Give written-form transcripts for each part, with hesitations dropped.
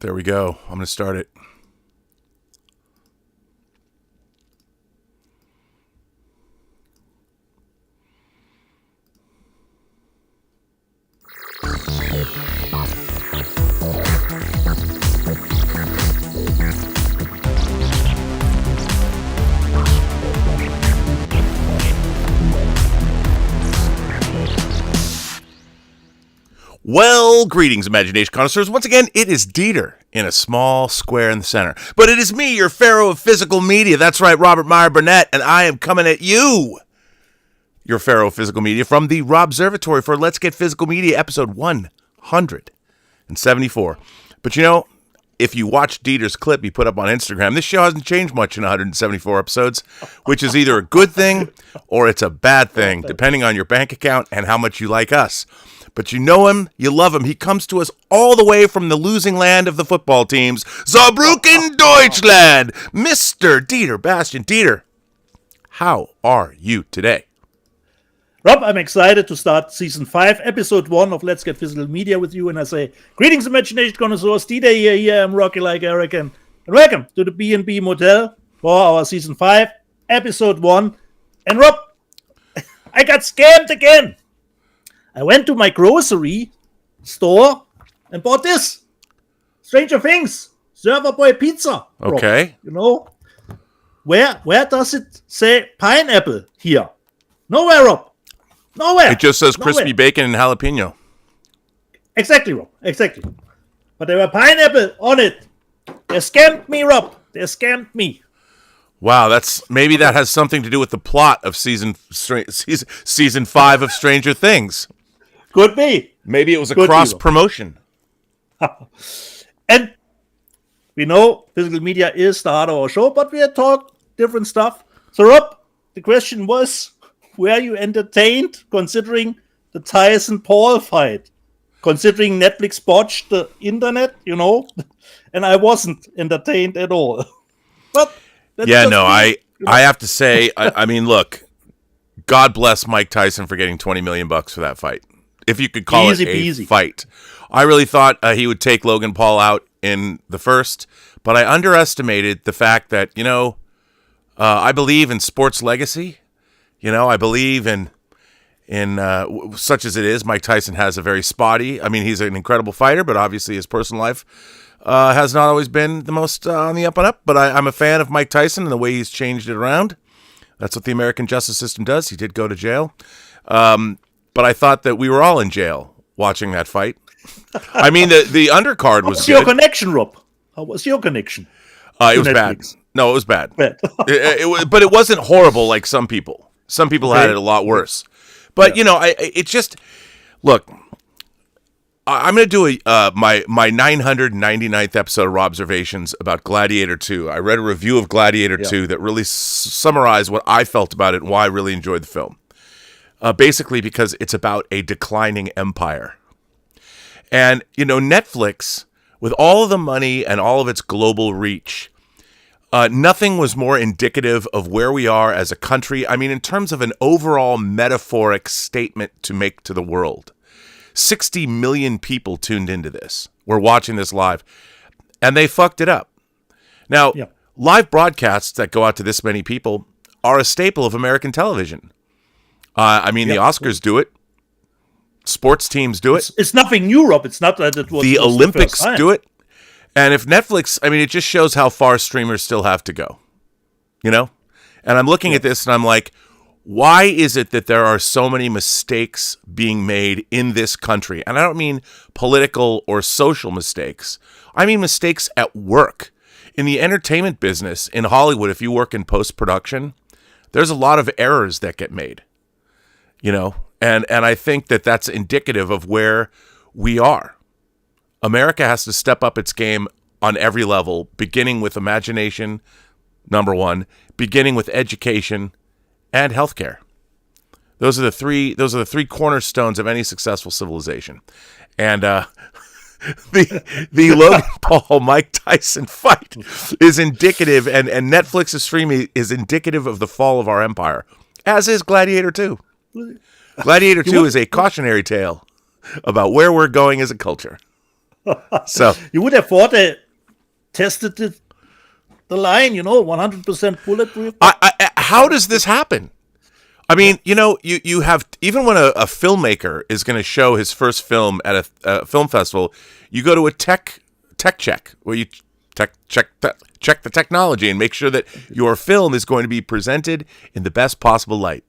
There we go. I'm going to start it. Well, greetings, imagination connoisseurs. Once again, it is Dieter in a small square in the center. But it is me, your pharaoh of physical media. That's right, Robert Meyer Burnett, and I am coming at you, your pharaoh of physical media, from the Robservatory for Let's Get Physical Media, episode 174. But you know, if you watch Dieter's clip he put up on Instagram, this show hasn't changed much in 174 episodes, which is either a good thing or it's a bad thing, depending on your bank account and how much you like us. But you know him, you love him. He comes to us all the way from the losing land of the football teams, Saarbrücken, Deutschland, Mr. Dieter Bastian. Dieter, how are you today? Rob, I'm excited to start Season 5, Episode 1 of Let's Get Physical Media with you. And I say, greetings, imagination connoisseurs. Dieter here. I'm Rocky like Eric. And welcome to the B&B Motel for our Season 5, Episode 1. And Rob, I got scammed again. I went to my grocery store and bought this. Stranger Things. Server Boy Pizza. Rob. Okay. You know, where does it say pineapple here? Nowhere, Rob. Nowhere. It just says crispy bacon and jalapeno. Exactly, Rob. Exactly. But there were pineapple on it. They scammed me, Rob. They scammed me. Wow, maybe that has something to do with the plot of season 5 of Stranger Things. Could be. Maybe it was a cross promotion. And we know physical media is the heart of our show, but we had talked different stuff. So, Rob, the question was, were you entertained considering the Tyson Paul fight? Considering Netflix botched the internet, you know? And I wasn't entertained at all. But I have to say, I mean, look, God bless Mike Tyson for getting $20 million for that fight. If you could call it a fight. I really thought he would take Logan Paul out in the first, but I underestimated the fact that, you know, I believe in sports legacy. You know, I believe in such as it is. Mike Tyson has a very spotty, I mean, he's an incredible fighter, but obviously his personal life has not always been the most on the up and up. But I'm a fan of Mike Tyson and the way he's changed it around. That's what the American justice system does. He did go to jail. But I thought that we were all in jail watching that fight. I mean, the undercard was good. Your connection, Rob? How was your connection? It was Netflix? Bad. No, it was bad. But it wasn't horrible like some people. Some people had it a lot worse. But, you know, it's just... Look, I'm going to do my 999th episode of Robservations about Gladiator 2. I read a review of Gladiator 2 that really summarized what I felt about it and why I really enjoyed the film. Basically because it's about a declining empire. And, you know, Netflix, with all of the money and all of its global reach, nothing was more indicative of where we are as a country. I mean, in terms of an overall metaphoric statement to make to the world. 60 million people tuned into this. We're watching this live. And they fucked it up. Now, live broadcasts that go out to this many people are a staple of American television. I mean, the Oscars do it. Sports teams do it. It's nothing new, Rob. It's not that it was the Olympics do it. And if Netflix, I mean, it just shows how far streamers still have to go. You know? And I'm looking at this and I'm like, why is it that there are so many mistakes being made in this country? And I don't mean political or social mistakes. I mean mistakes at work. In the entertainment business, in Hollywood, if you work in post-production, there's a lot of errors that get made. You know, and I think that that's indicative of where we are. America has to step up its game on every level, beginning with imagination, number one, beginning with education and healthcare. Those are the three cornerstones of any successful civilization. And the Logan Paul Mike Tyson fight is indicative, and Netflix's streaming is indicative of the fall of our empire, as is Gladiator 2. Gladiator 2 is a cautionary tale about where we're going as a culture. So you would have thought they tested the line, 100% bulletproof. How does this happen? I mean, you have, even when a filmmaker is going to show his first film at a film festival, you go to a tech check where you check the technology and make sure that your film is going to be presented in the best possible light.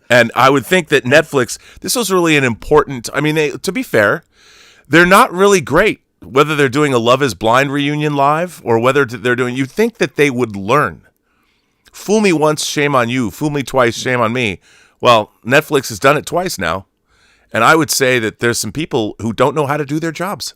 And I would think that Netflix, this was really an important, I mean, to be fair, they're not really great, whether they're doing a Love is Blind reunion live or whether they're doing, you'd think that they would learn. Fool me once, shame on you. Fool me twice, shame on me. Well, Netflix has done it twice now. And I would say that there's some people who don't know how to do their jobs.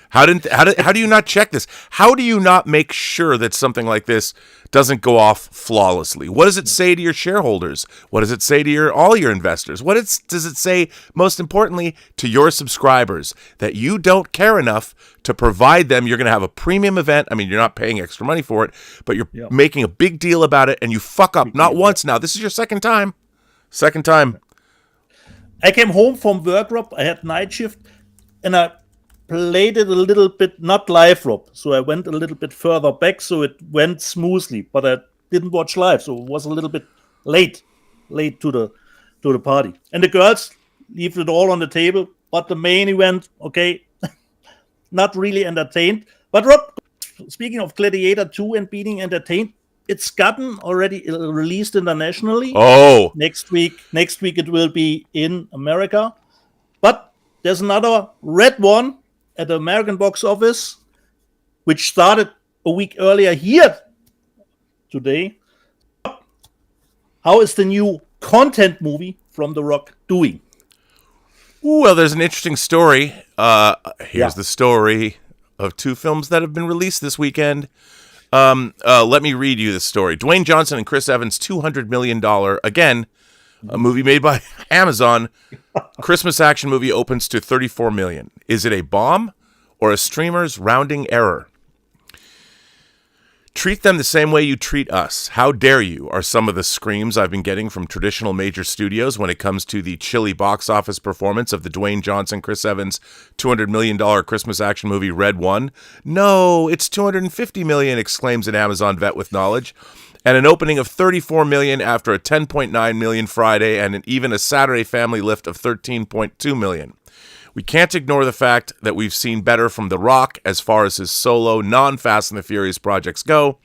How do you not check this? How do you not make sure that something like this doesn't go off flawlessly? What does it say to your shareholders? What does it say to all your investors? Does it say, most importantly, to your subscribers, that you don't care enough to provide them? You're going to have a premium event. I mean, you're not paying extra money for it, but you're making a big deal about it, and you fuck up not once now. This is your second time. I came home from work, Rob. I had night shift, and I played it a little bit, not live, Rob. So I went a little bit further back, so it went smoothly. But I didn't watch live, so it was a little bit late to the party. And the girls leave it all on the table. But the main event, okay, not really entertained. But Rob, speaking of Gladiator 2 and being entertained, it's gotten already released internationally. Oh, next week it will be in America. But there's another Red One at the American box office, which started a week earlier here today. How is the new content movie from The Rock doing? Well, there's an interesting story. Here's the story of two films that have been released this weekend. Let me read you the story. Dwayne Johnson and Chris Evans' $200 million, again, a movie made by Amazon, Christmas action movie opens to $34 million. Is it a bomb or a streamer's rounding error? Treat them the same way you treat us. How dare you, are some of the screams I've been getting from traditional major studios when it comes to the chilly box office performance of the Dwayne Johnson, Chris Evans $200 million Christmas action movie Red One. No, it's $250 million, exclaims an Amazon vet with knowledge. And an opening of $34 million after a $10.9 million Friday and even a Saturday family lift of $13.2 million. We can't ignore the fact that we've seen better from The Rock as far as his solo, non-Fast and the Furious projects go.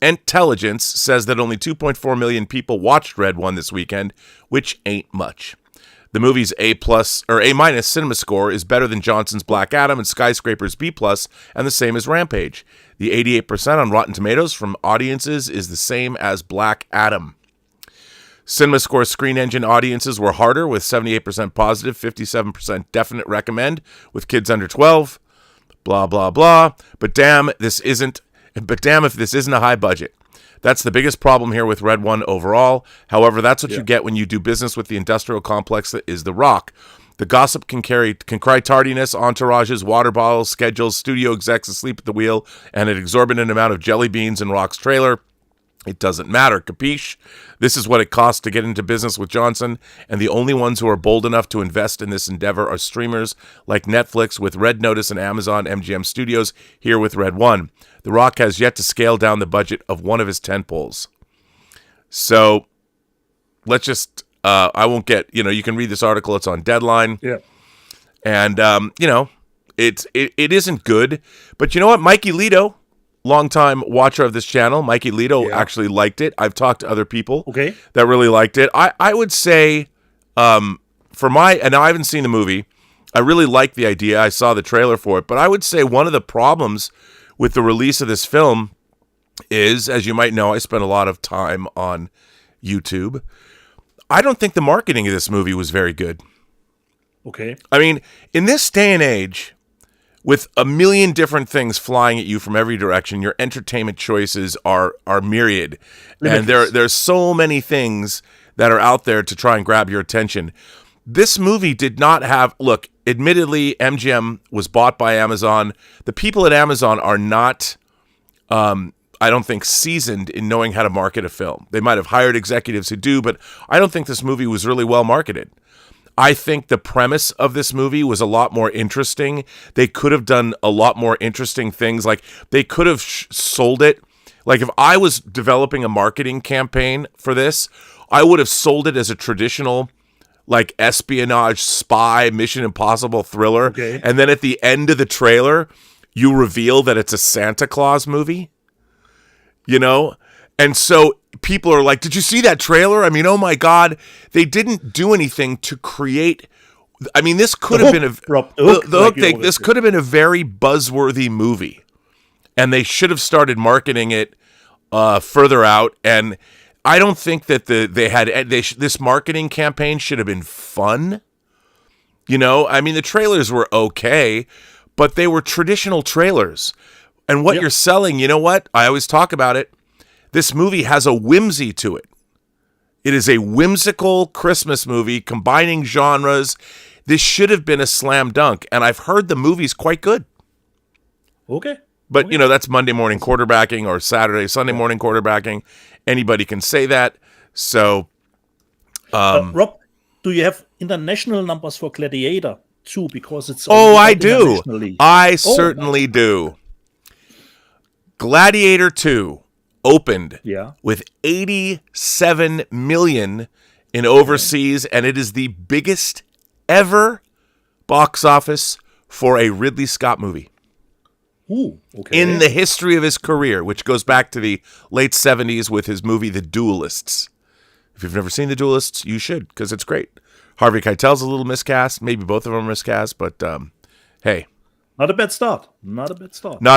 Intelligence says that only 2.4 million people watched Red One this weekend, which ain't much. The movie's A+ or A- cinema score is better than Johnson's Black Adam and Skyscraper's B+, and the same as Rampage. The 88% on Rotten Tomatoes from audiences is the same as Black Adam. CinemaScore Screen Engine audiences were harder, with 78% positive, 57% definite recommend, with kids under 12. Blah blah blah. But damn if this isn't a high budget. That's the biggest problem here with Red One overall. However, that's what you get when you do business with the industrial complex that is The Rock. The gossip can cry tardiness, entourages, water bottles, schedules, studio execs asleep at the wheel, and an exorbitant amount of jelly beans in Rock's trailer. It doesn't matter, capiche? This is what it costs to get into business with Johnson, and the only ones who are bold enough to invest in this endeavor are streamers like Netflix with Red Notice and Amazon MGM Studios here with Red One. The Rock has yet to scale down the budget of one of his tentpoles. So, let's just, I won't get, you can read this article, it's on Deadline. Yeah. And, it isn't good, but you know what, Mikey Lito, longtime watcher of this channel, Mikey Lito actually liked it. I've talked to other people that really liked it. I would say, and I haven't seen the movie. I really like the idea. I saw the trailer for it, but I would say one of the problems with the release of this film is, as you might know, I spent a lot of time on YouTube. I don't think the marketing of this movie was very good. Okay. I mean, in this day and age, with a million different things flying at you from every direction, your entertainment choices are myriad. Limitless. And there's so many things that are out there to try and grab your attention. This movie did not have, look, admittedly, MGM was bought by Amazon. The people at Amazon are not, I don't think, seasoned in knowing how to market a film. They might have hired executives who do, but I don't think this movie was really well marketed. I think the premise of this movie was a lot more interesting. They could have done a lot more interesting things. Like, they could have sold it. Like, if I was developing a marketing campaign for this, I would have sold it as a traditional, like, espionage, spy, Mission Impossible thriller. Okay. And then at the end of the trailer, you reveal that it's a Santa Claus movie. You know? And so people are like, did you see that trailer? I mean, oh my God, they didn't do anything to create. I mean, this could have been this could have been a very buzzworthy movie, and they should have started marketing it further out. And I don't think that this marketing campaign should have been fun. You know, I mean, the trailers were okay, but they were traditional trailers. And what you're selling, you know what? I always talk about it. This movie has a whimsy to it. It is a whimsical Christmas movie combining genres. This should have been a slam dunk, and I've heard the movie's quite good. Okay. But, you know, that's Monday morning quarterbacking or Sunday morning quarterbacking. Anybody can say that. So, Rob, do you have international numbers for Gladiator too? Because it's I do. I certainly do. Gladiator 2 opened with 87 million in overseas, and it is the biggest ever box office for a Ridley Scott movie. Ooh, okay. In the history of his career, which goes back to the late 70s with his movie The Duelists. If you've never seen The Duelists, you should, because it's great. Harvey Keitel's a little miscast. Maybe both of them are miscast, but hey. Not a bad start. Not a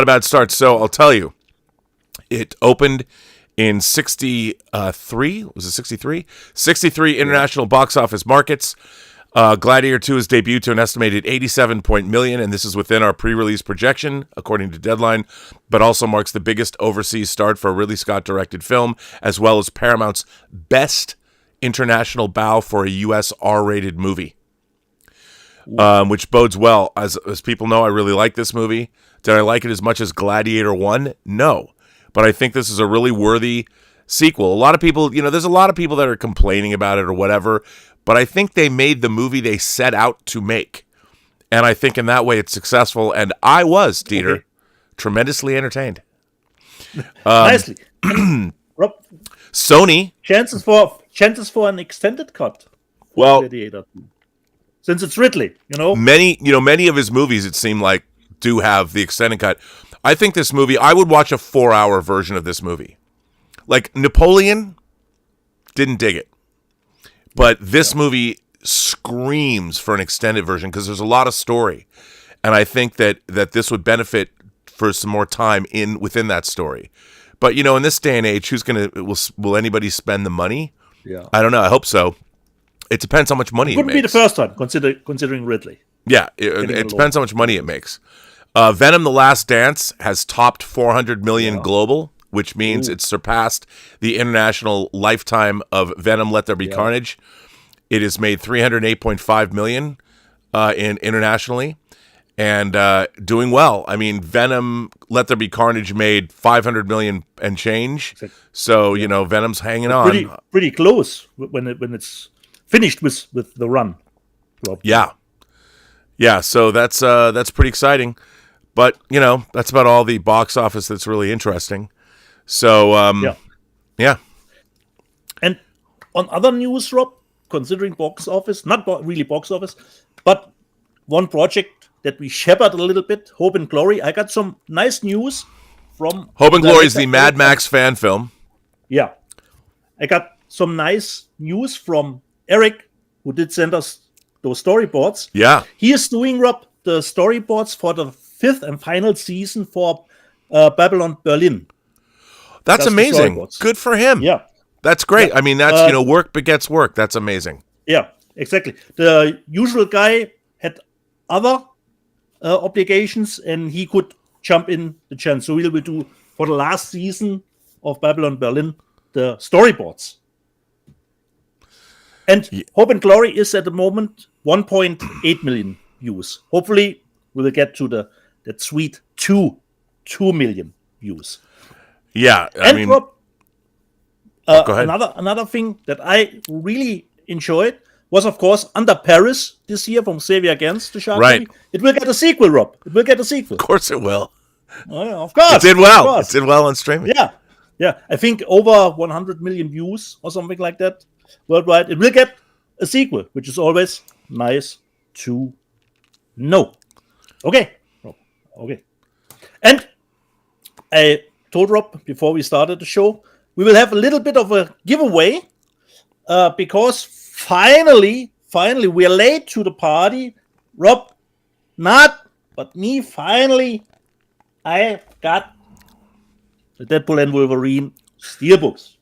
bad start. So I'll tell you, it opened in 63. Was it 63? 63 international box office markets. Gladiator 2 is debuted to an estimated 87 million, and this is within our pre-release projection, according to Deadline, but also marks the biggest overseas start for a Ridley Scott-directed film, as well as Paramount's best international bow for a U.S. R-rated movie, which bodes well. As people know, I really like this movie. Did I like it as much as Gladiator 1? No. But I think this is a really worthy sequel. A lot of people, there's a lot of people that are complaining about it or whatever, but I think they made the movie they set out to make. And I think in that way it's successful. And I was, Dieter, tremendously entertained. Nicely. Rob, Sony. Chances for an extended cut. Well, Gladiator. Since it's Ridley, Many of his movies, it seemed like, do have the extended cut. I think this movie, I would watch a 4-hour version of this movie. Like Napoleon, didn't dig it. But this movie screams for an extended version because there's a lot of story. And I think that this would benefit for some more time within that story. But, in this day and age, will anybody spend the money? Yeah. I don't know. I hope so. It depends how much money it makes. Wouldn't be the first time, considering Ridley. Yeah, it depends how much money it makes. Venom: The Last Dance has topped 400 million global, which means it's surpassed the international lifetime of Venom: Let There Be Carnage. It has made 308.5 million internationally, and doing well. I mean, Venom: Let There Be Carnage made 500 million and change. So Venom's hanging on. Pretty close when it's finished with the run. Rob. Yeah. So that's pretty exciting. But, that's about all the box office that's really interesting. So, yeah. And on other news, Rob, considering box office, not really box office, but one project that we shepherd a little bit, Hope and Glory. I got some nice news from... Hope and Glory is the Mad Max fan film. Yeah. I got some nice news from Eric, who did send us those storyboards. Yeah. He is doing, Rob, the storyboards for the 5th and final season for Babylon Berlin. That's amazing. Good for him. Yeah. That's great. Yeah. I mean, that's, work begets work. That's amazing. Yeah, exactly. The usual guy had other obligations, and he could jump in the chance. So we will do, for the last season of Babylon Berlin, the storyboards. And Hope and Glory is at the moment 1.8 million views. Hopefully, we will get to that sweet 2 million views. Yeah, I mean, Rob, go ahead. Another thing that I really enjoyed was, of course, Under Paris this year from Xavier Against the Shark Right. movie. It will get a sequel, Rob. It will get a sequel. Of course it will. Oh, yeah, of course. It did well. It did well on streaming. Yeah. I think over 100 million views or something like that worldwide. It will get a sequel, which is always nice to know. Okay. And I told Rob before we started the show, we will have a little bit of a giveaway because finally, we are late to the party. Rob, not, but me, finally, I got the Deadpool and Wolverine Steelbooks.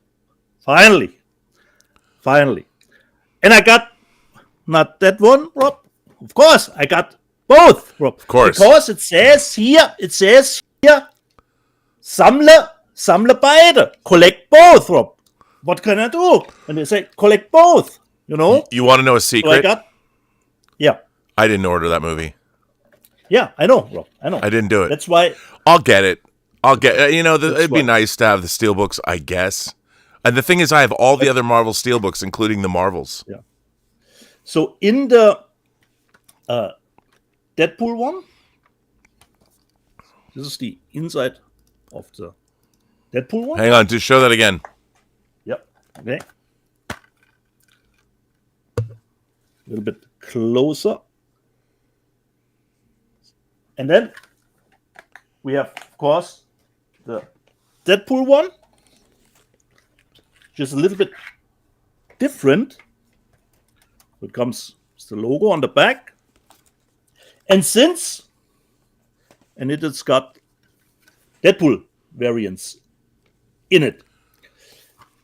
Finally. And I got not that one, Rob. Of course, I got both, Rob. Of course. Because it says here, sammle beide. Collect both, Rob. What can I do? And they say, collect both, you know? You want to know a secret? Yeah. I didn't order that movie. Yeah, I know, Rob. I know. I didn't do it. That's why. I'll get it. It'd be nice to have the Steelbooks, I guess. And the thing is, I have all the other Marvel Steelbooks, including the Marvels. Yeah. So in the Deadpool one, this is the inside of the Deadpool one. Hang on, just show that again. Yep. Okay. A little bit closer. And then we have, of course, the Deadpool one. Just a little bit different. It comes with the logo on the back. And it has got Deadpool variants in it.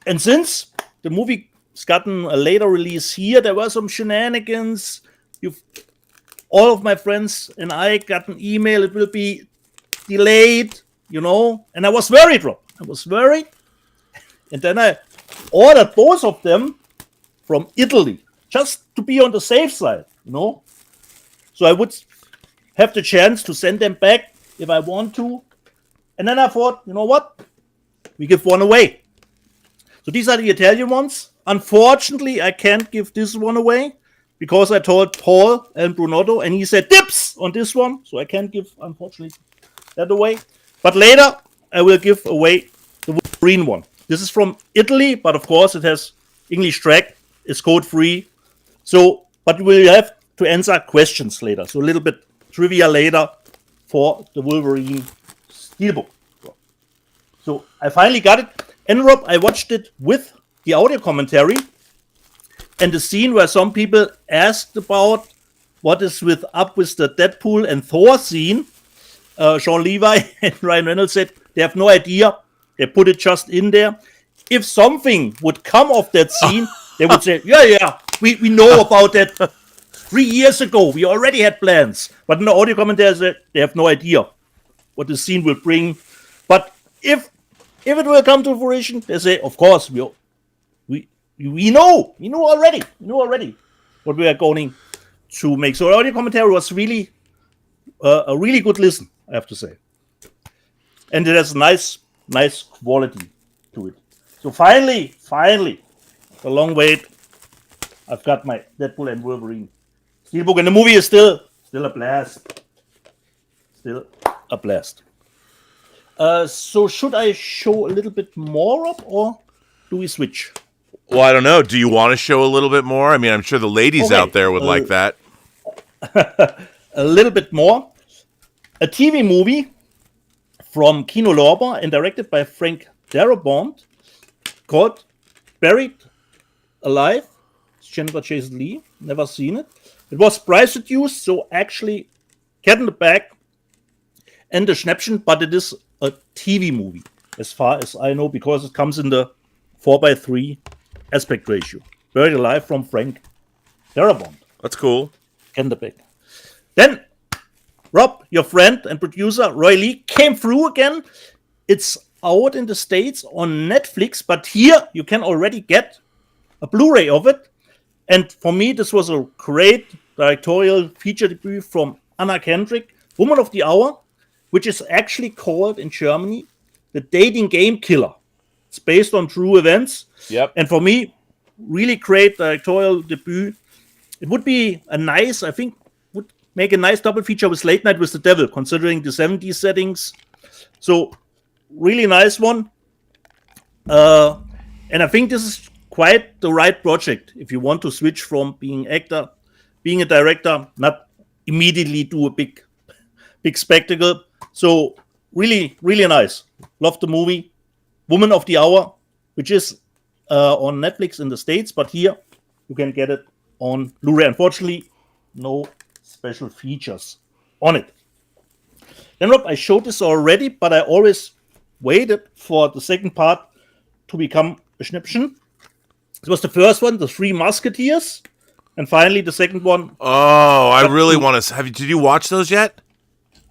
And since the movie's gotten a later release here, there were some shenanigans. All of my friends and I got an email. It will be delayed, you know. And I was worried, Rob. And then I ordered both of them from Italy, just to be on the safe side, you know. So I would have the chance to send them back if I want to. And then I thought, you know what? We give one away. So these are the Italian ones. Unfortunately, I can't give this one away because I told Paul and Brunotto, and he said dips on this one. So I can't give, unfortunately, that away. But later, I will give away the Wolverine one. This is from Italy, but of course it has English track. It's code free. So, but we'll have to answer questions later. So a little bit trivia later for the Wolverine Steelbook. So I finally got it. And Rob, I watched it with the audio commentary and the scene where some people asked about what is up with the Deadpool and Thor scene. Sean Levi and Ryan Reynolds said they have no idea. They put it just in there. If something would come of that scene, they would say, yeah, we know about that 3 years ago. We already had plans. But in the audio commentary, they have no idea what the scene will bring. But if it will come to fruition, they say, of course, we know already what we are going to make. So the audio commentary was really a really good listen, I have to say. And it has nice quality to it. So finally, a long wait, I've got my Deadpool and Wolverine Steelbook, and the movie is still a blast. So should I show a little bit more up, or do we switch? Well, I don't know. Do you want to show a little bit more? I mean, I'm sure the ladies out there would like that. A little bit more. A TV movie from Kino Lorber and directed by Frank Darabont called Buried Alive. It's Jennifer Jason Leigh. Never seen it. It was price reduced, so actually Cat in the Bag and the Schnäppchen, but it is a TV movie as far as I know because it comes in the 4:3 aspect ratio. Buried Alive from Frank Darabont. That's cool. Cat in the Bag. Then Rob, your friend and producer Roy Lee came through again. It's out in the States on Netflix, but here you can already get a Blu-ray of it. And for me, this was a great directorial feature debut from Anna Kendrick, Woman of the Hour, which is actually called in Germany The Dating Game Killer. It's based on true events. Yep. And for me, really great directorial debut. it would be I think, would make a nice double feature with Late Night with the Devil, considering the 70s settings. So, really nice one. And I think this is quite the right project if you want to switch from being a director, not immediately do a big spectacle. So, really, really nice. Love the movie. Woman of the Hour, which is on Netflix in the States, but here you can get it on Blu-ray. Unfortunately, no special features on it. Then, Rob, I showed this already, but I always waited for the second part to become a Schnippchen. It was the first one, the Three Musketeers, and finally the second one. Oh, I really want to. Did you watch those yet?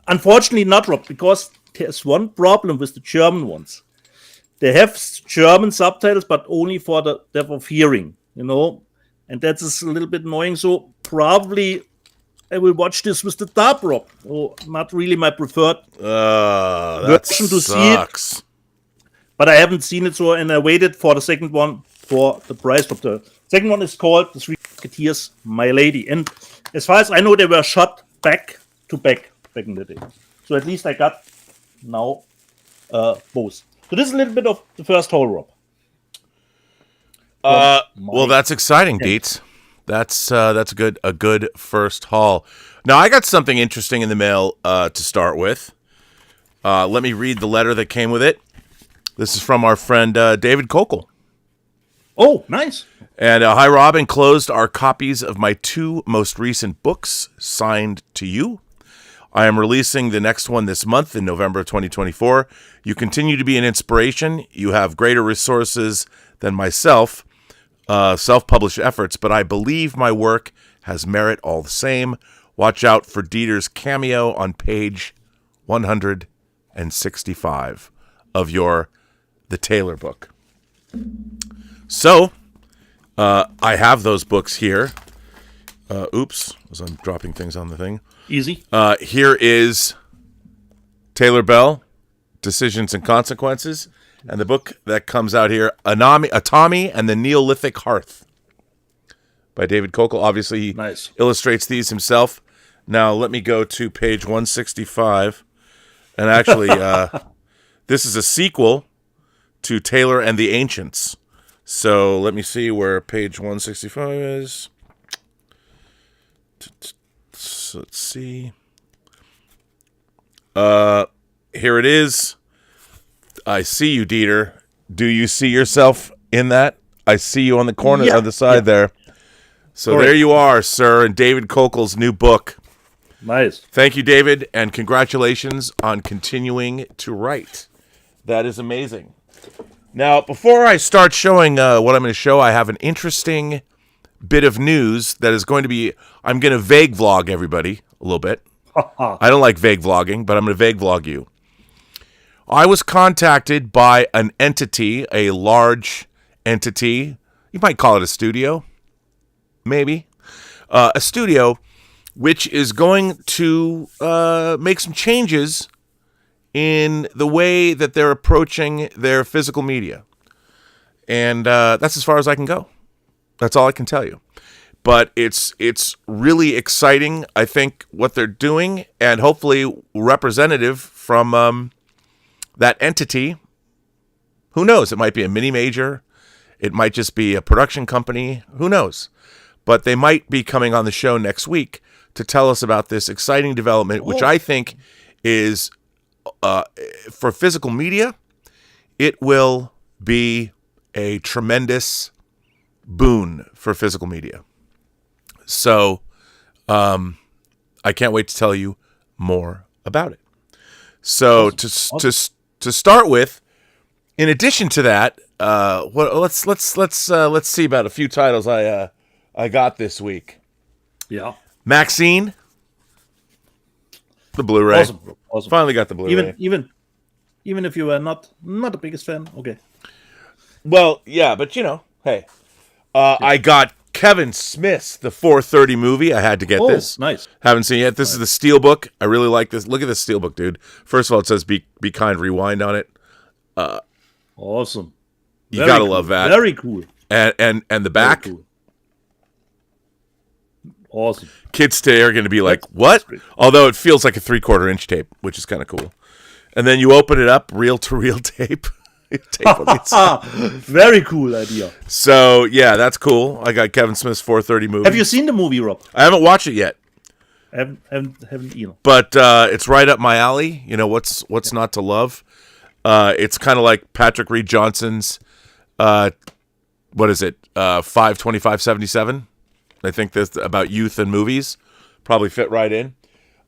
Unfortunately, not, Rob, because there's one problem with the German ones. They have German subtitles, but only for the depth of hearing, and that's a little bit annoying. So probably I will watch this with the dub, Rob. Oh, not really my preferred version to see it. But I haven't seen it, and I waited for the second one for the price of the second one is called The Three Musketeers, My Lady. And as far as I know, they were shot back to back in the day. So at least I got now both. So this is a little bit of the first haul, Rob. Well, that's exciting, Dietz. That's a good first haul. Now, I got something interesting in the mail to start with. Let me read the letter that came with it. This is from our friend David Kokel. Oh, nice. And hi, Rob. Enclosed are copies of my 2 most recent books, signed to you. I am releasing the next one this month in November 2024. You continue to be an inspiration. You have greater resources than myself, self-published efforts, but I believe my work has merit all the same. Watch out for Dieter's cameo on page 165 of The Taylor book. So, I have those books here. Oops, as I'm dropping things on the thing. Easy. Here is Taylor Bell, Decisions and Consequences, and the book that comes out here, Atomy and the Neolithic Hearth, by David Kokel. Obviously, he illustrates these himself. Now, let me go to page 165. And actually, this is a sequel to Taylor and the Ancients. So let me see where page 165 is. Let's see. Here it is. I see you, Dieter. Do you see yourself in that? I see you on the corner on the side there. So Correct. There you are, sir, in David Kokel's new book. Nice. Thank you, David, and congratulations on continuing to write. That is amazing. Now, before I start showing what I'm going to show, I have an interesting bit of news that is going to be, I'm going to vague vlog everybody a little bit. I don't like vague vlogging, but I'm going to vague vlog you. I was contacted by an entity, a large entity. You might call it a studio. Maybe. A studio which is going to make some changes in the way that they're approaching their physical media. And that's as far as I can go. That's all I can tell you. But it's really exciting, I think, what they're doing, and hopefully representative from that entity. Who knows? It might be a mini major. It might just be a production company. Who knows? But they might be coming on the show next week to tell us about this exciting development, which I think is, for physical media, it will be a tremendous boon for physical media. So I can't wait to tell you more about it. So to start with, in addition to that, let's see about a few titles I got this week. Yeah. Maxine, the Blu-ray. Awesome. Finally got the Blu-ray. Even if you are not the biggest fan, okay. Well, yeah, but hey, I got Kevin Smith's The 4:30 movie. I had to get this. Nice. Haven't seen it yet. This is the Steelbook. I really like this. Look at this Steelbook, dude. First of all, it says "Be kind, rewind" on it. Awesome. You gotta love that. Very cool. And the back. Cool. Awesome. Kids today are going to be like, what? Although it feels like a 3/4 inch tape, which is kind of cool. And then you open it up, reel-to-reel tape. Very cool idea. So, yeah, that's cool. I got Kevin Smith's 4:30 movie. Have you seen the movie, Rob? I haven't watched it yet. Haven't either. But it's right up my alley. You know, what's not to love? It's kind of like Patrick Reed Johnson's, what is it, 5/25/77? I think that's about youth and movies. Probably fit right in.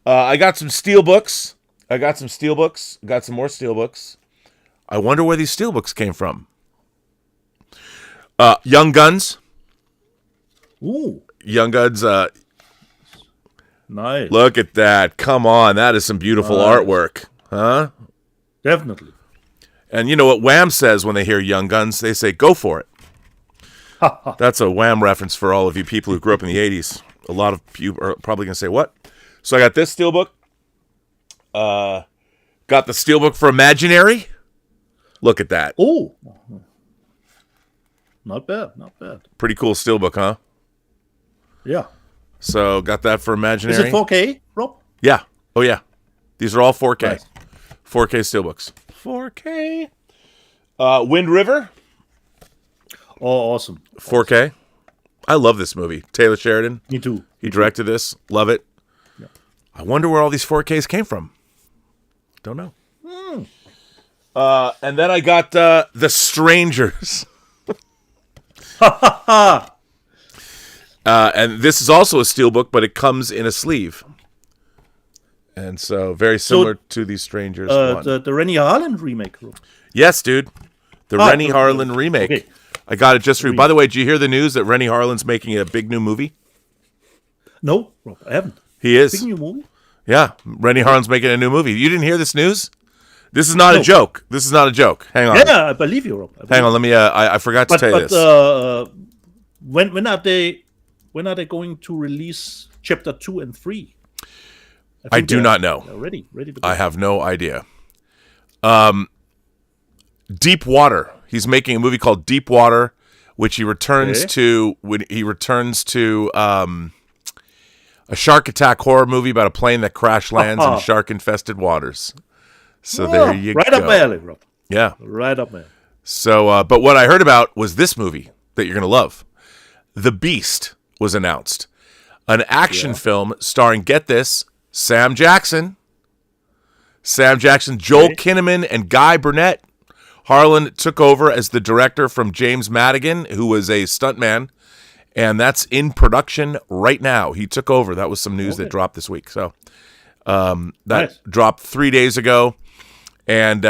I got some Steelbooks. Got some more Steelbooks. I wonder where these Steelbooks came from. Young Guns. Ooh. Young Guns. Nice. Look at that. Come on. That is some beautiful artwork. Huh? Definitely. And you know what Wham says when they hear Young Guns? They say, go for it. That's a Wham reference for all of you people who grew up in the 80s. A lot of you are probably going to say, what? So I got this Steelbook. Got the Steelbook for Imaginary. Look at that. Oh. Not bad. Pretty cool Steelbook, huh? Yeah. So got that for Imaginary. Is it 4K, Rob? Yeah. Oh, yeah. These are all 4K. Nice. 4K Steelbooks. 4K. Wind River. Oh, awesome. 4K. I love this movie. Taylor Sheridan. Me too. He directed this. Love it. Yeah. I wonder where all these 4Ks came from. Don't know. And then I got The Strangers. And this is also a Steelbook, but it comes in a sleeve. And so very similar to The Strangers one. The Rennie Harlan remake. Yes, dude. The Rennie Harlan remake. Okay. I got it just for you. By the way, did you hear the news that Rennie Harlan's making a big new movie? No, Rob, I haven't. He is. Big new movie? Yeah, Rennie Harlan's making a new movie. You didn't hear this news? This is not a joke. This is not a joke. Hang on. Yeah, I believe you, Rob. Hang on. Let me. I forgot to tell you this. When are they going to release Chapter 2 and 3? I do not know. Ready to go. I have no idea. Deep Water. He's making a movie called Deep Water, which he returns to when he returns to a shark attack horror movie about a plane that crash lands in shark-infested waters. So there you go. Right up my alley, Rob. Yeah. Right up my alley. So, but what I heard about was this movie that you're going to love. The Beast was announced. An action film starring, get this, Sam Jackson, Joel Kinnaman, and Guy Burnett. Harlan took over as the director from James Madigan, who was a stuntman, and that's in production right now. He took over. That was some news that dropped this week. So that dropped 3 days ago, and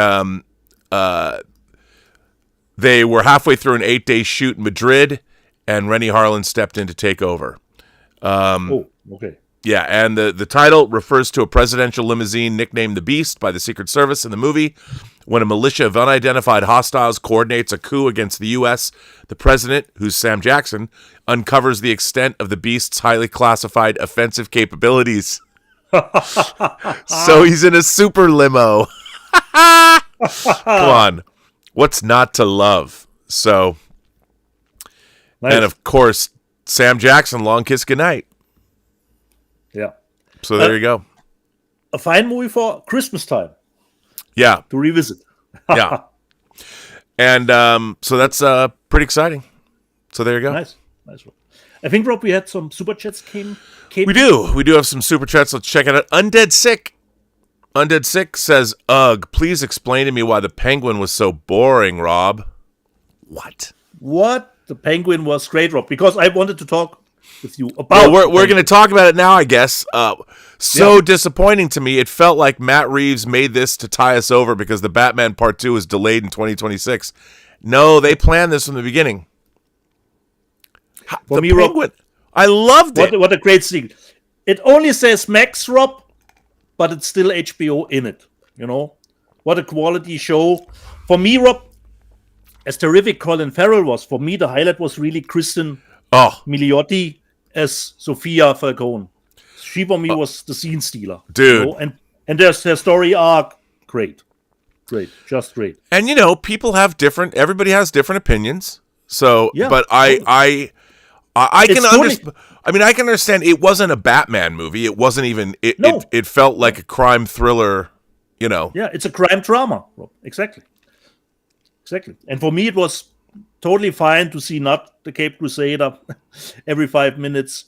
they were halfway through an 8-day shoot in Madrid, and Rennie Harlan stepped in to take over. Yeah, and the title refers to a presidential limousine nicknamed the Beast by the Secret Service in the movie. When a militia of unidentified hostiles coordinates a coup against the U.S., the president, who's Sam Jackson, uncovers the extent of the Beast's highly classified offensive capabilities. So he's in a super limo. Come on. What's not to love? So, and of course, Sam Jackson, Long Kiss Goodnight. Yeah. So there you go. A fine movie for Christmas time. Yeah. To revisit. Yeah. And so that's pretty exciting. So there you go. Nice. I think, Rob, we had some super chats came. We do have some super chats. Let's check it out. Undead Sick says, ugh, please explain to me why the Penguin was so boring, Rob. What? The Penguin was great, Rob, because I wanted to talk with you about. Well, we're going to talk about it now, I guess. Disappointing to me. It felt like Matt Reeves made this to tie us over because the Batman Part 2 is delayed in 2026. No, they planned this from the beginning. For me, Penguin, Rob, I loved it. What a great scene. It only says Max, Rob, but it's still HBO in it. You know? What a quality show. For me, Rob, as terrific Colin Farrell was, for me, the highlight was really Kristen Milioti as Sophia Falcone. She, for me, was the scene stealer. Dude. You know? And there's her story arc. Great. Just great. And, everybody has different opinions. So, but I I can understand. I mean, I can understand. It wasn't a Batman movie. It wasn't even. It felt like a crime thriller. You know. Yeah, it's a crime drama. Exactly. And for me, it was totally fine to see not the Cape Crusader every 5 minutes.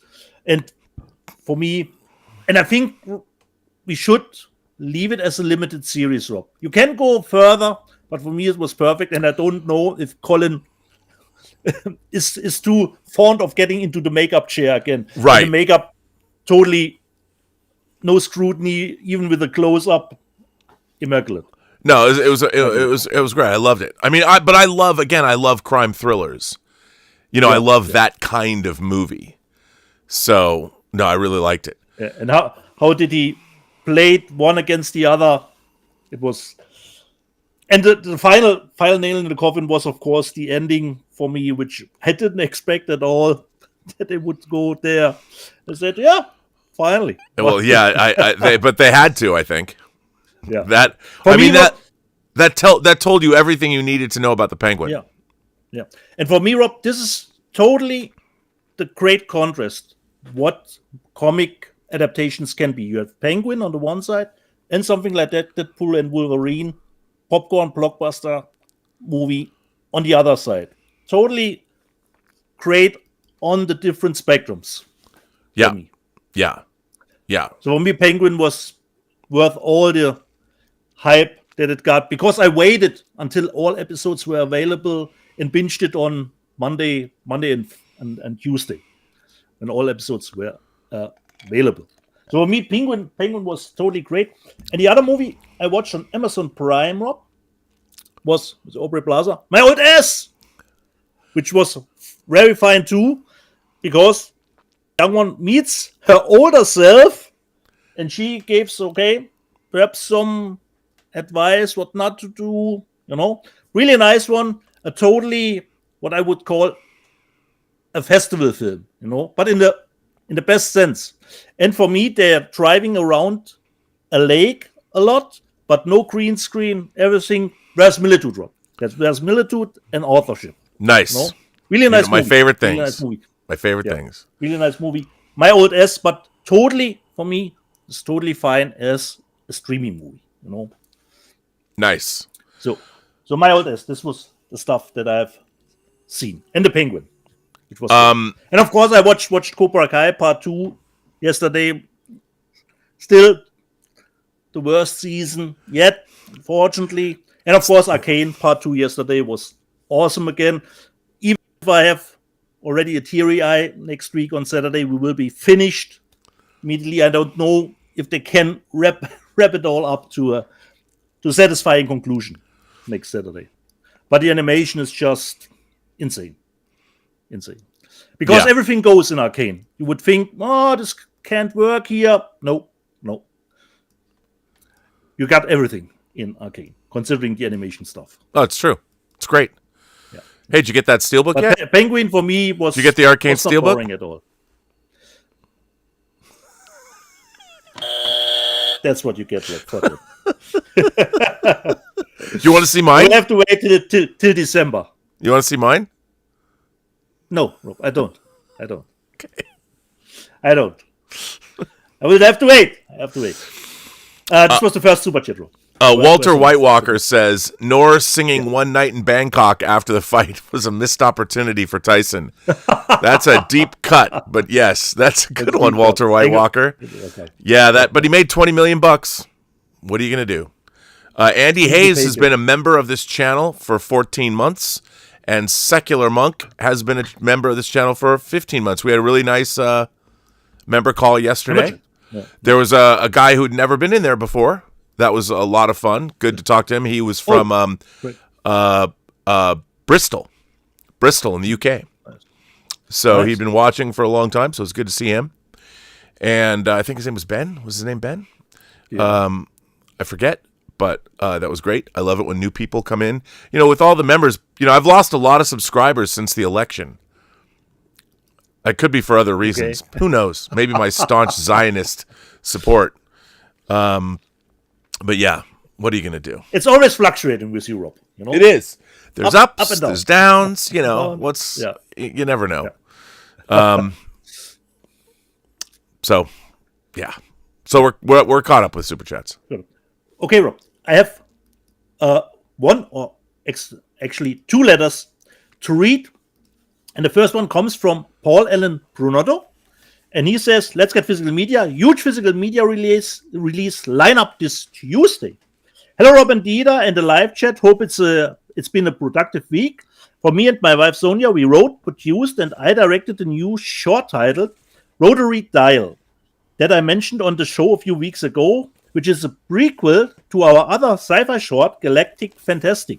And for me, and I think we should leave it as a limited series, Rob. You can go further, but for me, it was perfect. And I don't know if Colin is too fond of getting into the makeup chair again. Right. The makeup, totally no scrutiny, even with a close-up, immaculate. No, it was great. I loved it. I mean, I love crime thrillers. You know, I love that kind of movie. So, no, I really liked it. Yeah. And how did he play one against the other? It was, and the final nail in the coffin was, of course, the ending for me, which I didn't expect at all that they would go there. I said, yeah, finally. Well, yeah, but they had to, I think. Yeah. That told you everything you needed to know about the Penguin. Yeah. And for me, Rob, this is totally the great contrast what comic adaptations can be. You have Penguin on the one side and something like that, Deadpool and Wolverine, popcorn blockbuster movie on the other side. Totally great on the different spectrums. Yeah. So for me, Penguin was worth all the hype that it got, because I waited until all episodes were available and binged it on Monday and Tuesday when all episodes were available. So for me, Penguin was totally great. And the other movie I watched on Amazon Prime, Rob, was Aubrey Plaza, My Old Ass, which was very fine too, because young one meets her older self, and she gives perhaps some advice what not to do. Really nice one. A totally what I would call a festival film. But in the best sense. And for me, they're driving around a lake a lot, but no green screen. Everything verisimilitude, Rob. That's verisimilitude and authorship. Nice. Really nice movie. My favorite things. Really nice movie. My favorite things. Really nice movie. My Old Ass, but totally, for me, it's totally fine as a streaming movie, Nice. So My Old Ass, this was the stuff that I've seen. And the Penguin. It was and of course I watched Cobra Kai Part 2 yesterday. Still the worst season yet, fortunately. And of course Arcane Part 2 yesterday was awesome again. Even if I have already a teary eye, next week on Saturday we will be finished immediately. I don't know if they can wrap it all up to a satisfying conclusion next Saturday. But the animation is just insane. Because everything goes in Arcane. You would think, this can't work here. No. You got everything in Arcane, considering the animation stuff. Oh, it's true. It's great. Yeah. Hey, did you get that Steelbook yet? Penguin for me was. Did you get the Arcane Steelbook? Not boring at all. That's what you get. Do you want to see mine? We'll have to wait till December. You want to see mine? No, Rob, I don't. Okay. I don't. I will have to wait. This was the first super chat, Rob. Walter White Walker says, Norris singing One Night in Bangkok after the fight was a missed opportunity for Tyson. That's a deep cut, but yes, that's a good one, Walter White Walker. Okay. Yeah, but he made $20 million. What are you going to do? Andy Hayes has been a member of this channel for 14 months, and Secular Monk has been a member of this channel for 15 months. We had a really nice member call yesterday. Yeah. There was a guy who'd never been in there before. That was a lot of fun. Good to talk to him. He was from Bristol in the UK. So nice. He'd been watching for a long time, so it was good to see him. And I think his name was Ben. Was his name Ben? Yeah. I forget, but that was great. I love it when new people come in. With all the members, I've lost a lot of subscribers since the election. It could be for other reasons. Okay. Who knows? Maybe my staunch Zionist support. But yeah, what are you going to do? It's always fluctuating with Europe. It is. There's ups, up and down. There's downs. You never know. So, yeah. So we're caught up with Super Chats. Okay, Rob. I have one or actually two letters to read. And the first one comes from Paul Allen Brunotto. And he says, let's get physical media. Huge physical media release lineup this Tuesday. Hello, Rob and Dieter and the live chat. Hope it's been a productive week. For me and my wife Sonia, we wrote, produced, and I directed a new short titled Rotary Dial that I mentioned on the show a few weeks ago, which is a prequel to our other sci-fi short, Galactic Fantastic,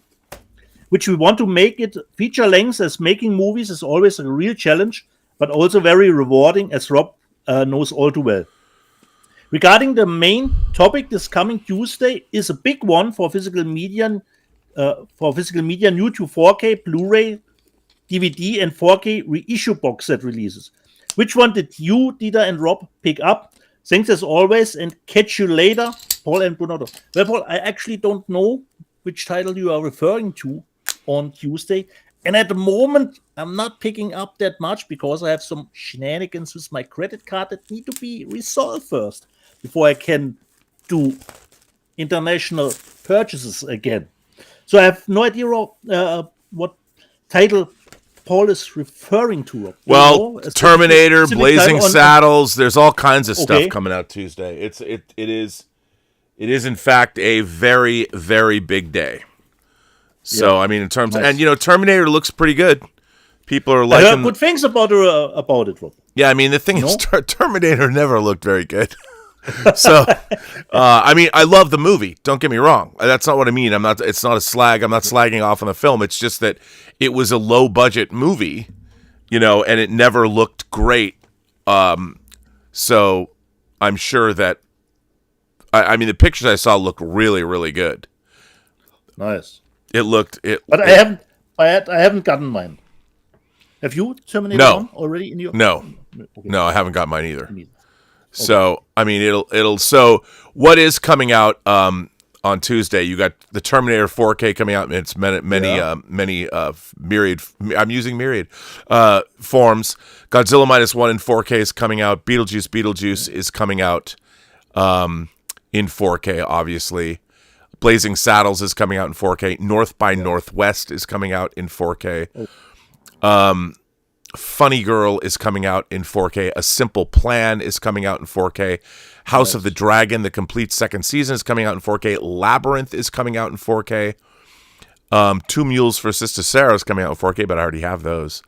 which we want to make it feature length, as making movies is always a real challenge, but also very rewarding, as Rob knows all too well. Regarding the main topic, this coming Tuesday is a big one for physical media new to 4K, Blu-ray, DVD, and 4K reissue box set releases. Which one did you, Dieter, and Rob pick up? Thanks as always, and catch you later, Paul and Brunotto. Well, Paul, I actually don't know which title you are referring to on Tuesday. And at the moment, I'm not picking up that much because I have some shenanigans with my credit card that need to be resolved first before I can do international purchases again. So I have no idea what title Paul is referring to. Well, Terminator, Blazing Saddles. There's all kinds of stuff coming out Tuesday. It is in fact a very, very big day. So I mean, in terms of, and Terminator looks pretty good. People are liking. I heard good things about it, Rob. Yeah, I mean the thing is, Terminator never looked very good. So, I mean, I love the movie. Don't get me wrong. That's not what I mean. It's not a slag. I'm not slagging off on the film. It's just that it was a low budget movie, and it never looked great. So I'm sure that, I mean, the pictures I saw look really, really good. Nice. But I haven't gotten mine. Have you Terminator 1 already in your? No, no, I haven't got mine either. So I mean, it'll. So what is coming out on Tuesday? You got the Terminator 4K coming out. It's many myriad. I'm using myriad forms. Godzilla -1 in 4K is coming out. Beetlejuice is coming out in 4K. Obviously, Blazing Saddles is coming out in 4K. North by Northwest is coming out in 4K. Funny Girl is coming out in 4K. A Simple Plan is coming out in 4K. House of the Dragon, the complete second season, is coming out in 4K. Labyrinth is coming out in 4K. Two Mules for Sister Sarah is coming out in 4K, but I already have those.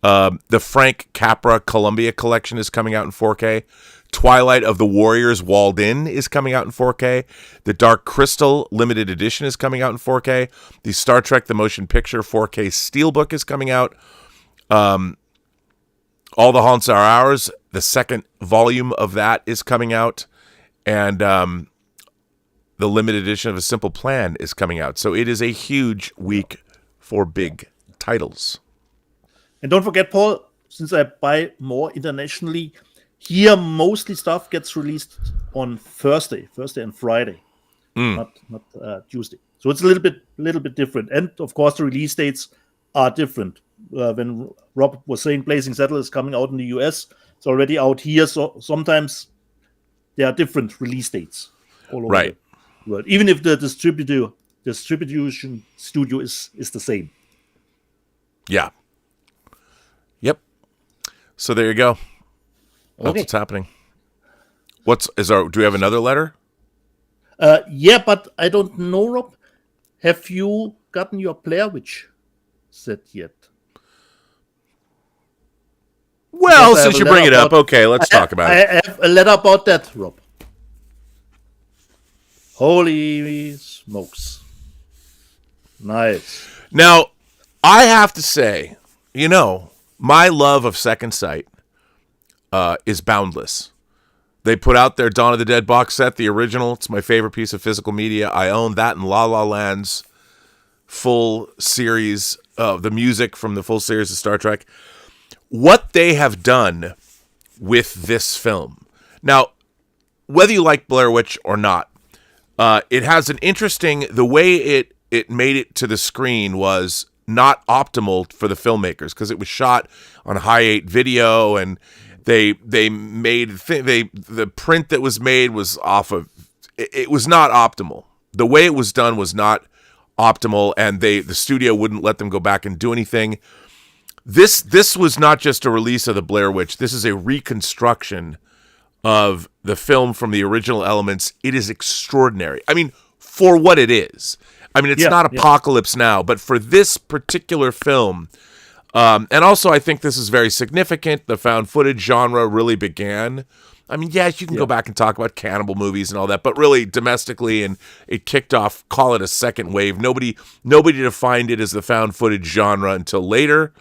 The Frank Capra Columbia Collection is coming out in 4K. Twilight of the Warriors Walled In is coming out in 4K. The Dark Crystal Limited Edition is coming out in 4K. The Star Trek The Motion Picture 4K Steelbook is coming out. All the Haunts Are Ours, the second volume of that is coming out. And the limited edition of A Simple Plan is coming out. So it is a huge week for big titles. And don't forget, Paul, since I buy more internationally, here mostly stuff gets released on Thursday and Friday, not Tuesday. So it's a little bit different. And of course, the release dates are different. When Rob was saying Blazing Saddles is coming out in the US, it's already out here. So sometimes there are different release dates all over the world, even if the distribution studio is the same. Yeah. Yep. So there you go. That's what's happening. Do we have another letter? Yeah, but I don't know, Rob. Have you gotten your Blair Witch set yet? Well, since you bring it up, okay, let's talk about it. I have a letter about that, Rob. Holy smokes. Nice. Now, I have to say, my love of Second Sight is boundless. They put out their Dawn of the Dead box set, the original. It's my favorite piece of physical media. I own that and La La Land's full series of the music from the full series of Star Trek. What they have done with this film. Now, whether you like Blair Witch or not, it has an interesting, the way it made it to the screen was not optimal for the filmmakers because it was shot on Hi8 video, and the print that was made was off of. It was not optimal. The way it was done was not optimal, and the studio wouldn't let them go back and do anything. This was not just a release of the Blair Witch. This is a reconstruction of the film from the original elements. It is extraordinary. I mean, for what it is. I mean, it's not Apocalypse Now, but for this particular film, and also I think this is very significant. The found footage genre really began. I mean, yes, you can go back and talk about cannibal movies and all that, but really domestically, and it kicked off, call it a second wave. Nobody defined it as the found footage genre until later.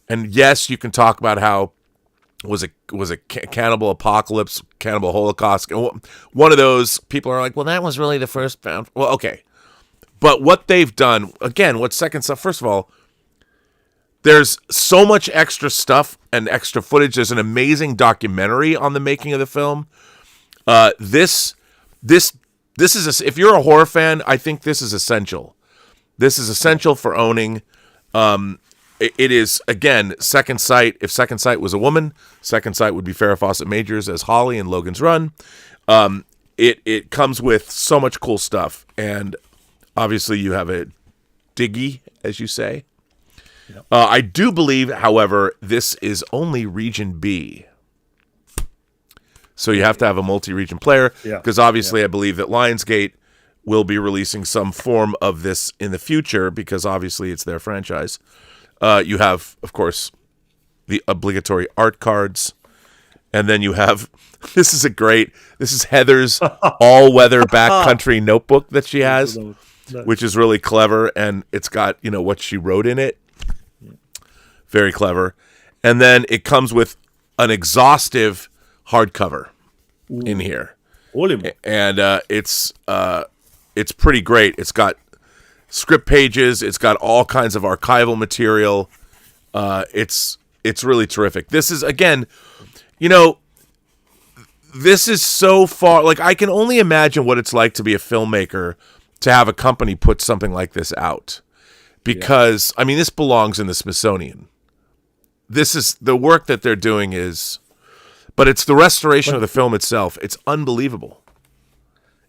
And yes, you can talk about how was a cannibal apocalypse, cannibal holocaust. One of those people are like, well, that was really the first found. Well, okay. But what they've done, again, what's second stuff, first of all, there's so much extra stuff and extra footage. There's an amazing documentary on the making of the film. This is if you're a horror fan, I think this is essential. This is essential for owning. It is, again, Second Sight. If Second Sight was a woman, Second Sight would be Farrah Fawcett Majors as Holly in Logan's Run. It comes with so much cool stuff, and obviously you have a diggy, as you say. Yep. I do believe, however, this is only Region B. So you have to have a multi-region player, because obviously I believe that Lionsgate will be releasing some form of this in the future, because obviously it's their franchise. You have, of course, the obligatory art cards, and then you have, this is Heather's all-weather backcountry notebook that she has, which is really clever, and it's got, what she wrote in it. Very clever. And then it comes with an exhaustive hardcover in here. And it's pretty great. It's got script pages. It's got all kinds of archival material. It's really terrific. This is, again, this is so far, like, I can only imagine what it's like to be a filmmaker, to have a company put something like this out. Because, I mean, this belongs in the Smithsonian. This is the work that they're doing but it's the restoration of the film itself. It's unbelievable.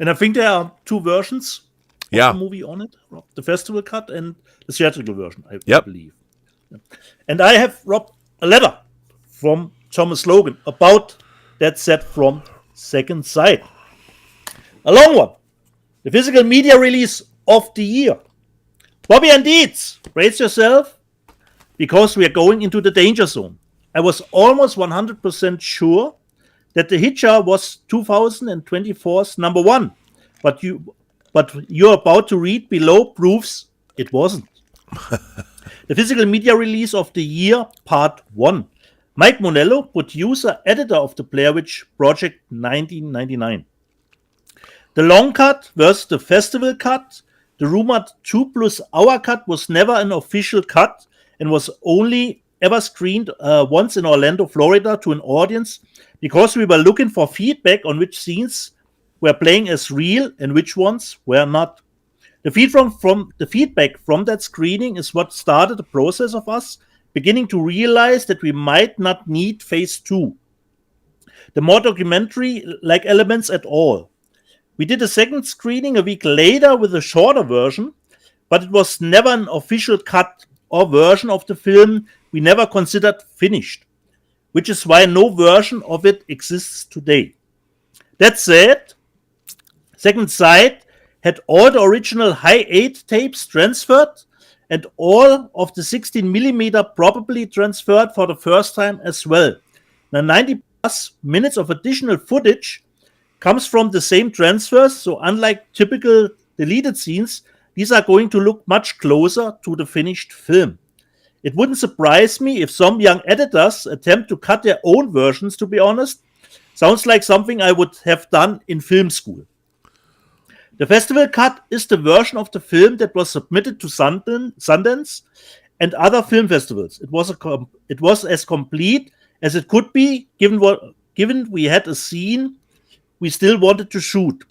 And I think there are two versions of the movie on it, Rob. The festival cut and the theatrical version, I believe. And I have, Rob, a letter from Thomas Logan about that set from Second Sight. A long one. The physical media release of the year. Bobby and Dietz, brace yourself, because we are going into the danger zone. I was almost 100% sure that The Hitcher was 2024's number one, but you're about to read below proves it wasn't. The physical media release of the year, part 1. Mike Monello, producer, editor of the Blair Witch Project 1999. The long cut versus the festival cut. The rumored 2+ hour cut was never an official cut and was only ever screened once in Orlando, Florida, to an audience, because we were looking for feedback on which scenes were playing as real and which ones were not. The feedback from that screening is what started the process of us beginning to realize that we might not need phase 2. The more documentary-like elements at all. We did a second screening a week later with a shorter version, but it was never an official cut or version of the film we never considered finished, which is why no version of it exists today. That said, Second Sight had all the original Hi8 tapes transferred and all of the 16mm probably transferred for the first time as well. Now 90+ minutes of additional footage comes from the same transfers, so unlike typical deleted scenes, these are going to look much closer to the finished film. It wouldn't surprise me if some young editors attempt to cut their own versions, to be honest. Sounds like something I would have done in film school. The festival cut is the version of the film that was submitted to Sundance and other film festivals. It was as complete as it could be, given we had a scene we still wanted to shoot.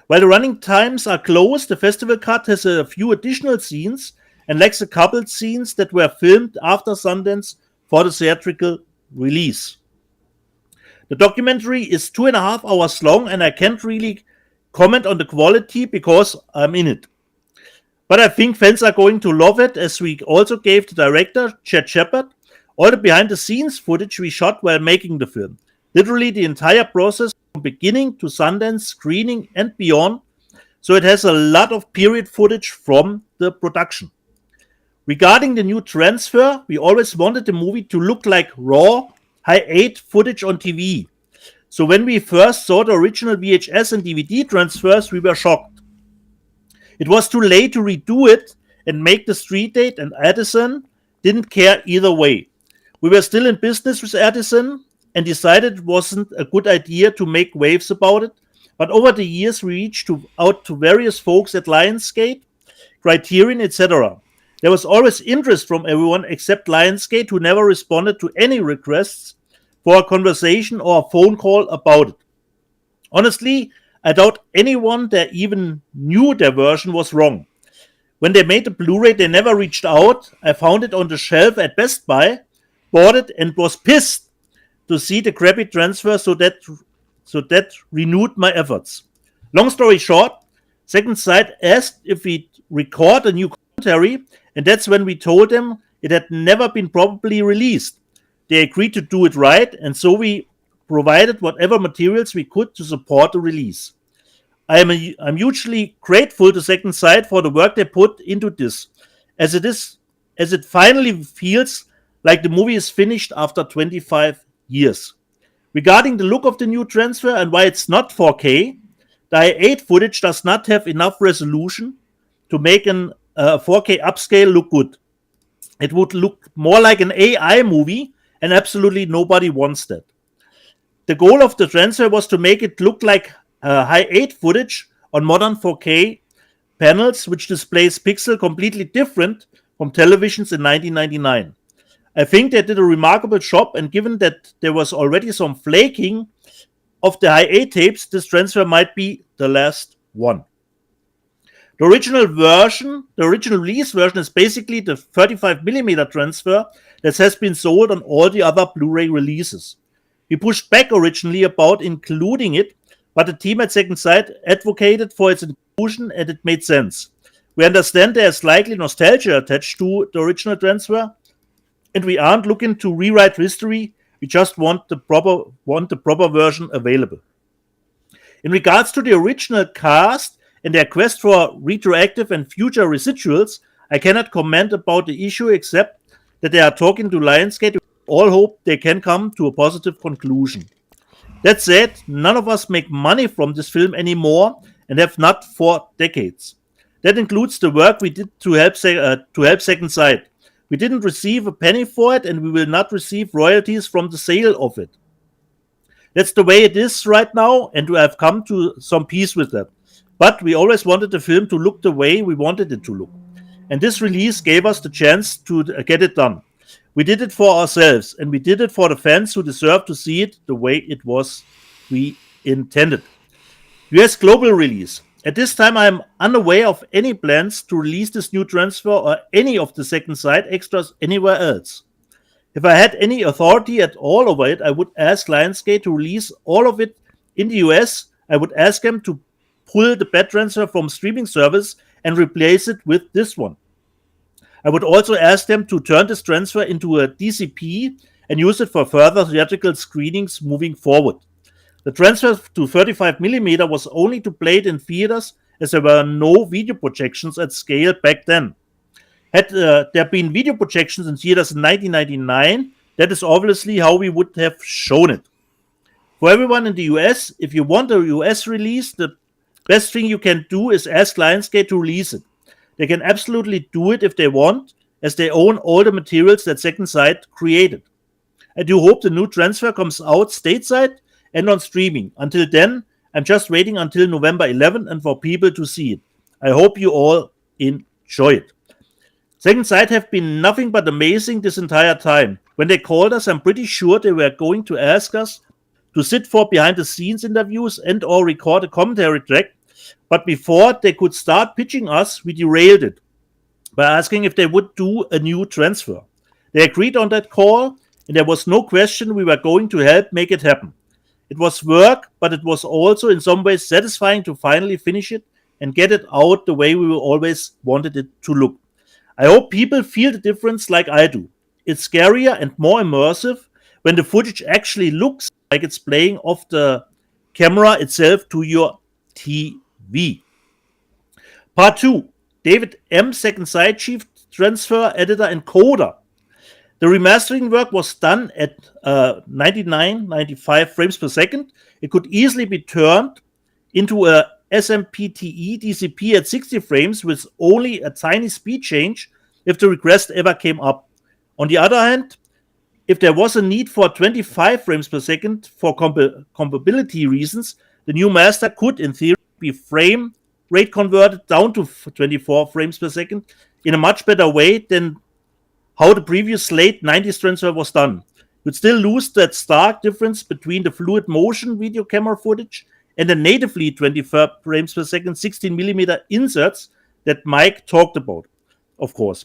While the running times are close, the festival cut has a few additional scenes and lacks a couple scenes that were filmed after Sundance for the theatrical release. The documentary is 2.5 hours long, and I can't really comment on the quality because I'm in it. But I think fans are going to love it, as we also gave the director, Chad Shepard, all the behind-the-scenes footage we shot while making the film. Literally the entire process from beginning to Sundance, screening, and beyond. So it has a lot of period footage from the production. Regarding the new transfer, we always wanted the movie to look like raw, high-8 footage on TV. So when we first saw the original VHS and DVD transfers, we were shocked. It was too late to redo it and make the street date, and Edison didn't care either way. We were still in business with Edison and decided it wasn't a good idea to make waves about it. But over the years, we reached out to various folks at Lionsgate, Criterion, etc. There was always interest from everyone except Lionsgate, who never responded to any requests for a conversation or a phone call about it. Honestly, I doubt anyone there even knew their version was wrong. When they made the Blu-ray, they never reached out. I found it on the shelf at Best Buy, bought it, and was pissed to see the crappy transfer, so that renewed my efforts. Long story short, Second Sight asked if we'd record a new commentary, and that's when we told them it had never been properly released. They agreed to do it right, and so we provided whatever materials we could to support the release. I'm hugely grateful to Second Sight for the work they put into this, as it finally feels like the movie is finished after 25 years. Regarding the look of the new transfer and why it's not 4K, the i8 footage does not have enough resolution to make a 4K upscale look good. It would look more like an AI movie, and absolutely nobody wants that. The goal of the transfer was to make it look like high 8 footage on modern 4K panels, which displays pixel completely different from televisions in 1999. I think they did a remarkable job, and given that there was already some flaking of the high 8 tapes, this transfer might be the last one. The original release version is basically the 35mm transfer that has been sold on all the other Blu-ray releases. We pushed back originally about including it, but the team at Second Sight advocated for its inclusion, and it made sense. We understand there is likely nostalgia attached to the original transfer, and we aren't looking to rewrite history. We just want the proper version available. In regards to the original cast and their quest for retroactive and future residuals, I cannot comment about the issue except that they are talking to Lionsgate. We all hope they can come to a positive conclusion. That said, none of us make money from this film anymore and have not for decades. That includes the work we did to help Second Sight. We didn't receive a penny for it, and we will not receive royalties from the sale of it. That's the way it is right now, and we have come to some peace with that. But we always wanted the film to look the way we wanted it to look. And this release gave us the chance to get it done. We did it for ourselves, and we did it for the fans who deserve to see it the way it was we intended. US global release. At this time, I am unaware of any plans to release this new transfer or any of the Second Sight extras anywhere else. If I had any authority at all over it, I would ask Lionsgate to release all of it in the US. I would ask them to pull the bad transfer from streaming service and replace it with this one. I would also ask them to turn this transfer into a DCP and use it for further theatrical screenings moving forward. The transfer to 35mm was only to play it in theaters, as there were no video projections at scale back then. Had there been video projections in theaters in 1999, that is obviously how we would have shown it. For everyone in the US, if you want a US release, the best thing you can do is ask Lionsgate to release it. They can absolutely do it if they want, as they own all the materials that Second Sight created. I do hope the new transfer comes out stateside and on streaming. Until then, I'm just waiting until November 11 and for people to see it. I hope you all enjoy it. Second Sight have been nothing but amazing this entire time. When they called us, I'm pretty sure they were going to ask us to sit for behind-the-scenes interviews and or record a commentary track, but before they could start pitching us, we derailed it. by asking if they would do a new transfer. They agreed on that call, and there was no question we were going to help make it happen. It was work, but it was also in some ways satisfying to finally finish it and get it out the way we always wanted it to look. I hope people feel the difference like I do. It's scarier and more immersive when the footage actually looks like it's playing off the camera itself to your TV. Part 2. David M. Second Side Chief Transfer, Editor, and Coder. The remastering work was done at 95 frames per second. It could easily be turned into a SMPTE DCP at 60 frames with only a tiny speed change if the request ever came up. On the other hand, if there was a need for 25 frames per second for compatibility reasons, the new master could, in theory, be frame rate converted down to 24 frames per second in a much better way than how the previous late 90s transfer was done. You'd still lose that stark difference between the fluid motion video camera footage and the natively 24 frames per second 16mm inserts that Mike talked about, of course.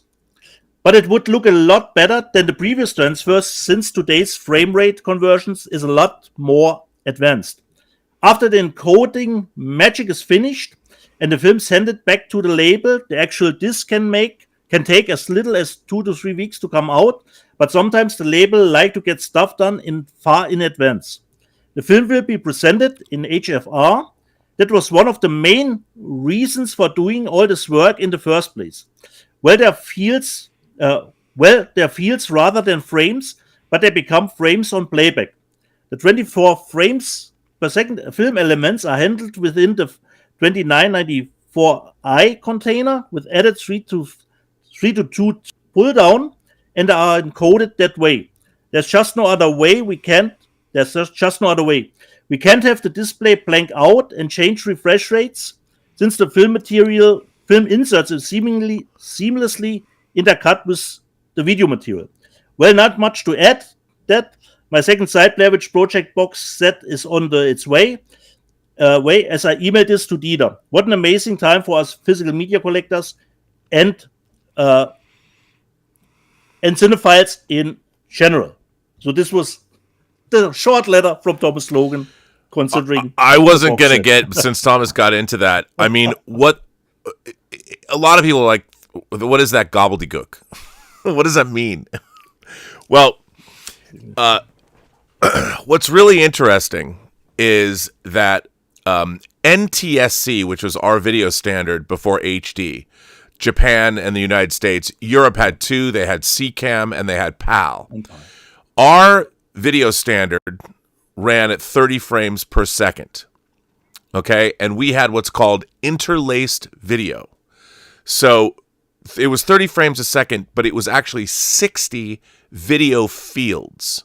But it would look a lot better than the previous transfers since today's frame rate conversions is a lot more advanced. After the encoding magic is finished and the film sent it back to the label, the actual disc can take as little as 2 to 3 weeks to come out, but sometimes the label like to get stuff done far in advance. The film will be presented in HFR. That was one of the main reasons for doing all this work in the first place. They're fields rather than frames, but they become frames on playback. The 24 frames per second film elements are handled within the 2994i container with added 3 to 2 pull down and are encoded that way. There's just no other way. We can't have the display blank out and change refresh rates since the film inserts is seamlessly intercut with the video material. Well, not much to add. That my second side Blair Witch Project box set is on its way as I emailed this to Dieter. What an amazing time for us physical media collectors and cinephiles in general. So this was the short letter from Thomas Logan, considering... I wasn't going to get, since Thomas got into that, I mean, what... A lot of people are like, what is that gobbledygook? What does that mean? Well, what's really interesting is that NTSC, which was our video standard before HD, Japan and the United States, Europe had two. They had CCAM and they had PAL. Okay. Our video standard ran at 30 frames per second. Okay, and we had what's called interlaced video. So it was 30 frames a second, but it was actually 60 video fields.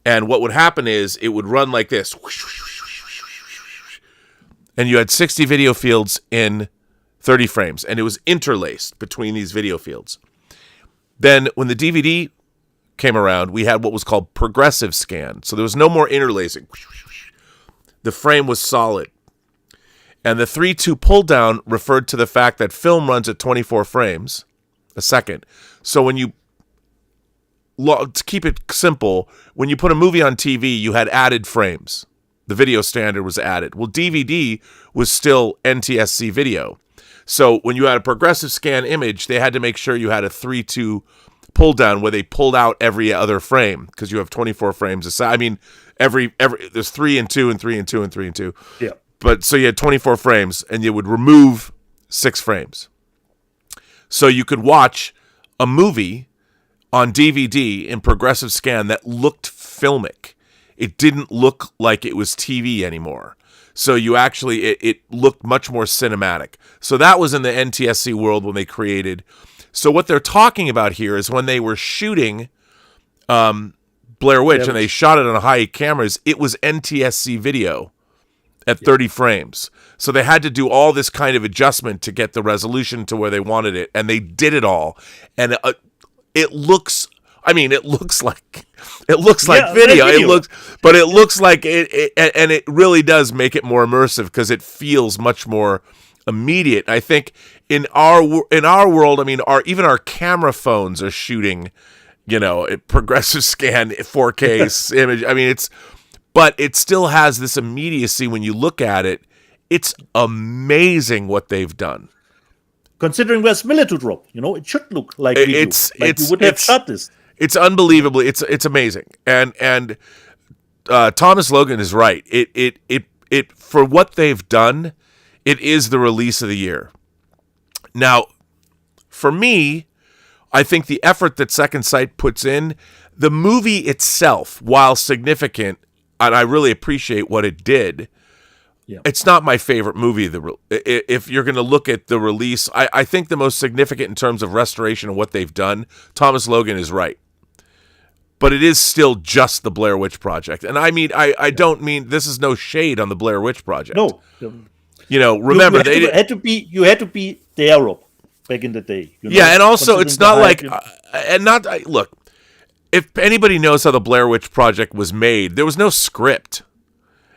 And what would happen is it would run like this. And you had 60 video fields in 30 frames, and it was interlaced between these video fields. Then when the DVD came around, we had what was called progressive scan. So there was no more interlacing. The frame was solid. And the 3:2 pull down referred to the fact that film runs at 24 frames a second. So when you, to keep it simple, when you put a movie on TV, you had added frames. The video standard was added. Well, DVD was still NTSC video. So when you had a progressive scan image, they had to make sure you had a 3:2 pull down where they pulled out every other frame because you have 24 frames a second. I mean, every there's 3 and 2 and 3 and 2 and 3 and 2. Yeah. But so you had 24 frames and you would remove 6 frames. So you could watch a movie on DVD in progressive scan that looked filmic. It didn't look like it was TV anymore. So you actually, it looked much more cinematic. So that was in the NTSC world when they created. So what they're talking about here is when they were shooting Blair Witch and they shot it on high cameras, it was NTSC video at 30 frames. So they had to do all this kind of adjustment to get the resolution to where they wanted it. And they did it all. And it looks... I mean, it looks like video. It looks like it, and it really does make it more immersive because it feels much more immediate. I think in our world, I mean, even our camera phones are shooting, progressive scan 4K image. I mean, but it still has this immediacy when you look at it. It's amazing what they've done. Considering where Miller to drop, it should look like you would have shot this. It's unbelievable. It's amazing. And Thomas Logan is right. It for what they've done, it is the release of the year. Now, for me, I think the effort that Second Sight puts in, the movie itself, while significant, and I really appreciate what it did, it's not my favorite movie. If you're going to look at the release, I think the most significant in terms of restoration and what they've done, Thomas Logan is right. But it is still just the Blair Witch Project. And I mean, I don't mean, this is no shade on the Blair Witch Project. No. Remember, you had to be there, Rob, back in the day. Yeah, and also it's not like, look, if anybody knows how the Blair Witch Project was made, there was no script.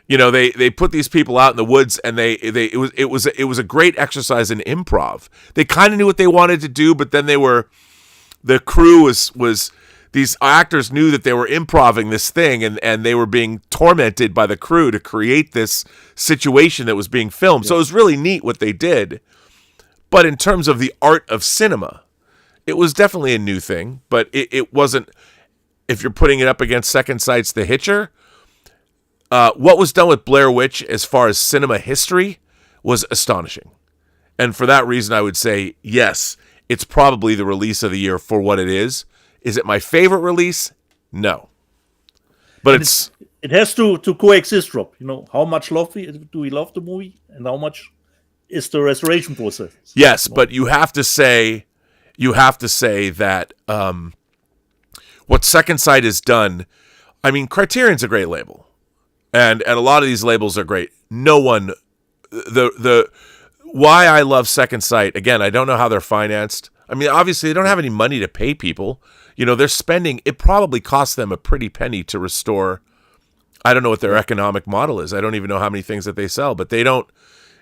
They put these people out in the woods, and it was a great exercise in improv. They kind of knew what they wanted to do, but then the crew was these actors knew that they were improvising this thing, and they were being tormented by the crew to create this situation that was being filmed. Yeah. So it was really neat what they did. But in terms of the art of cinema, it was definitely a new thing, but it wasn't, if you're putting it up against Second Sight's The Hitcher, what was done with Blair Witch as far as cinema history was astonishing. And for that reason, I would say, yes, it's probably the release of the year for what it is. Is it my favorite release? No. But it has to coexist, Rob. How much do we love the movie, and how much is the restoration process? Yes, but you have to say that what Second Sight has done, I mean, Criterion's a great label. And a lot of these labels are great. No one, why I love Second Sight, again, I don't know how they're financed. I mean, obviously, they don't have any money to pay people. They're spending, it probably costs them a pretty penny to restore. I don't know what their economic model is. I don't even know how many things that they sell, but they don't,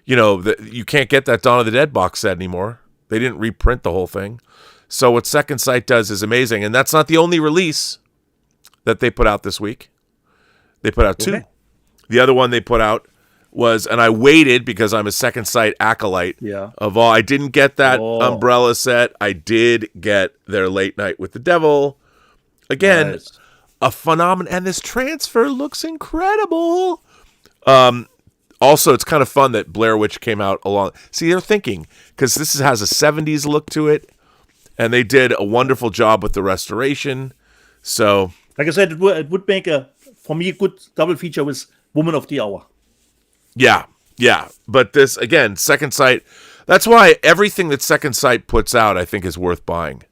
you can't get that Dawn of the Dead box set anymore. They didn't reprint the whole thing. So what Second Sight does is amazing. And that's not the only release that they put out this week. They put out two. The other one they put out was, and I waited because I'm a Second Sight acolyte of all. I didn't get that Umbrella set. I did get their Late Night with the Devil. Again, a phenomenon. And this transfer looks incredible. Also, it's kind of fun that Blair Witch came out along. See, they're thinking, because this has a 70s look to it, and they did a wonderful job with the restoration. So, like I said, it would make for me, a good double feature with Woman of the Hour. Yeah. But this, again, Second Sight, that's why everything that Second Sight puts out, I think, is worth buying.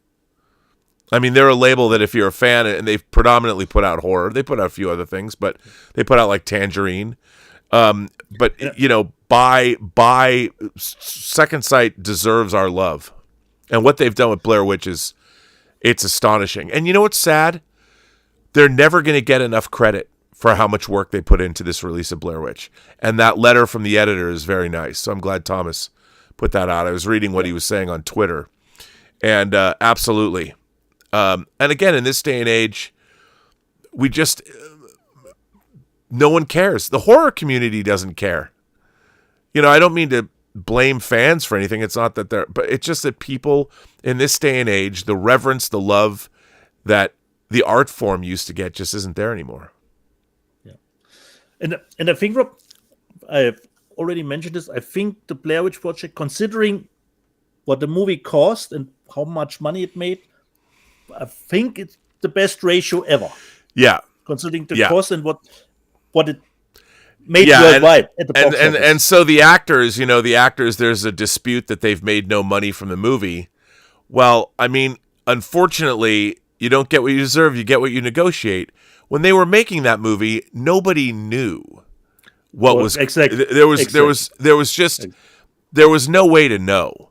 I mean, they're a label that if you're a fan, and they've predominantly put out horror, they put out a few other things, but they put out like Tangerine. But, buy Second Sight deserves our love. And what they've done with Blair Witch it's astonishing. And you know what's sad? They're never going to get enough credit for how much work they put into this release of Blair Witch. And that letter from the editor is very nice. So I'm glad Thomas put that out. I was reading what he was saying on Twitter. And absolutely. And again, in this day and age, we just... no one cares. The horror community doesn't care. I don't mean to blame fans for anything. It's not that but it's just that people in this day and age, the reverence, the love that the art form used to get just isn't there anymore. Yeah. And I think, Rob, I've already mentioned this, I think the Blair Witch Project, considering what the movie cost and how much money it made, I think it's the best ratio ever. Yeah. Considering the cost and what it made worldwide at the box office. And so the actors, there's a dispute that they've made no money from the movie. Well, I mean, unfortunately, you don't get what you deserve, you get what you negotiate. When they were making that movie, nobody knew what was exactly. There was no way to know.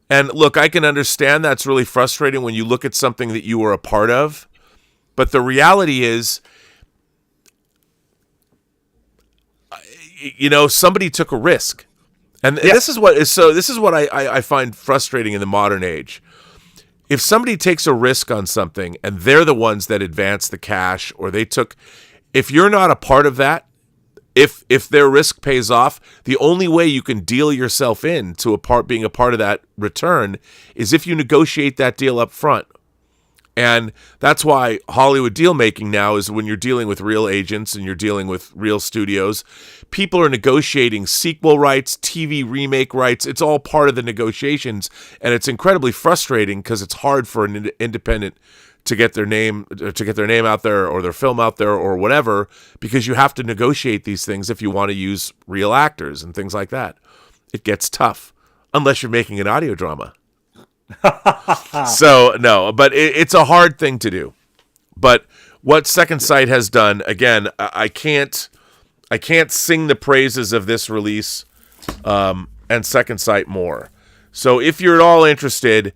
And look, I can understand that's really frustrating when you look at something that you were a part of. But the reality is, somebody took a risk. And this is what I find frustrating in the modern age. If somebody takes a risk on something and they're the ones that advance the cash, or if you're not a part of that, if their risk pays off, the only way you can deal yourself into being a part of that return is if you negotiate that deal up front. And that's why Hollywood deal making now is when you're dealing with real agents and you're dealing with real studios, people are negotiating sequel rights, TV remake rights. It's all part of the negotiations, and it's incredibly frustrating because it's hard for an independent to get their name out there or their film out there or whatever, because you have to negotiate these things if you want to use real actors and things like that. It gets tough unless you're making an audio drama. So no, but it's a hard thing to do. But what Second Sight has done, again, I can't sing the praises of this release and Second Sight more. So if you're at all interested,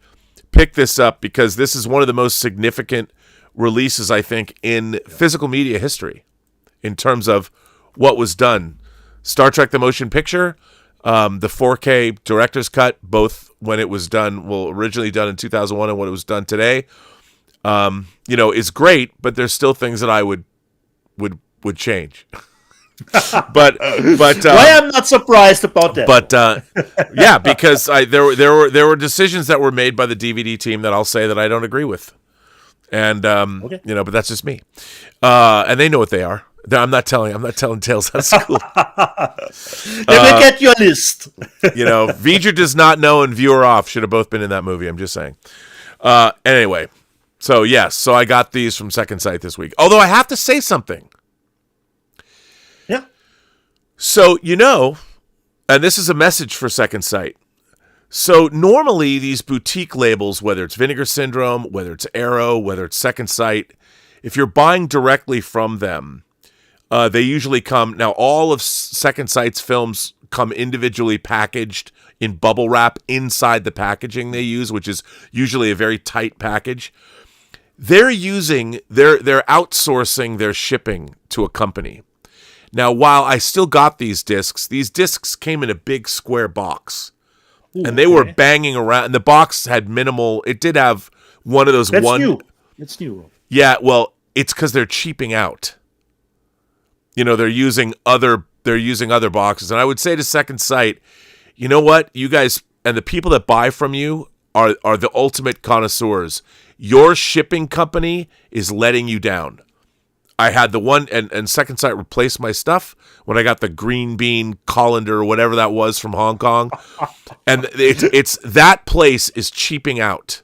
pick this up, because this is one of the most significant releases, I think, in physical media history in terms of what was done. Star Trek: The Motion Picture, the 4K director's cut, both when it was done, originally done in 2001 and when it was done today, is great, but there's still things that I would change. but why I'm not surprised about that. But yeah, because there were decisions that were made by the DVD team that I'll say that I don't agree with, and but that's just me, and they know what they are. I'm not telling tales out of school. They will get your list. V'ger Does Not Know and Viewer Off should have both been in that movie. I'm just saying. Anyway, so yes, so I got these from Second Sight this week. Although I have to say something. Yeah. So, and this is a message for Second Sight. So normally these boutique labels, whether it's Vinegar Syndrome, whether it's Arrow, whether it's Second Sight, if you're buying directly from them, they usually come. Now, all of Second Sight's films come individually packaged in bubble wrap inside the packaging they use, which is usually a very tight package. They're outsourcing their shipping to a company. Now, while I still got these discs came in a big square box. Ooh, and they were banging around. And the box had minimal. It did have one of those. That's new. It's new. Yeah, well, it's because they're cheaping out. They're using other boxes. And I would say to Second Sight, you know what? You guys and the people that buy from you are the ultimate connoisseurs. Your shipping company is letting you down. I had the one, and Second Sight replaced my stuff when I got the green bean colander or whatever that was from Hong Kong. And it's that place is cheaping out.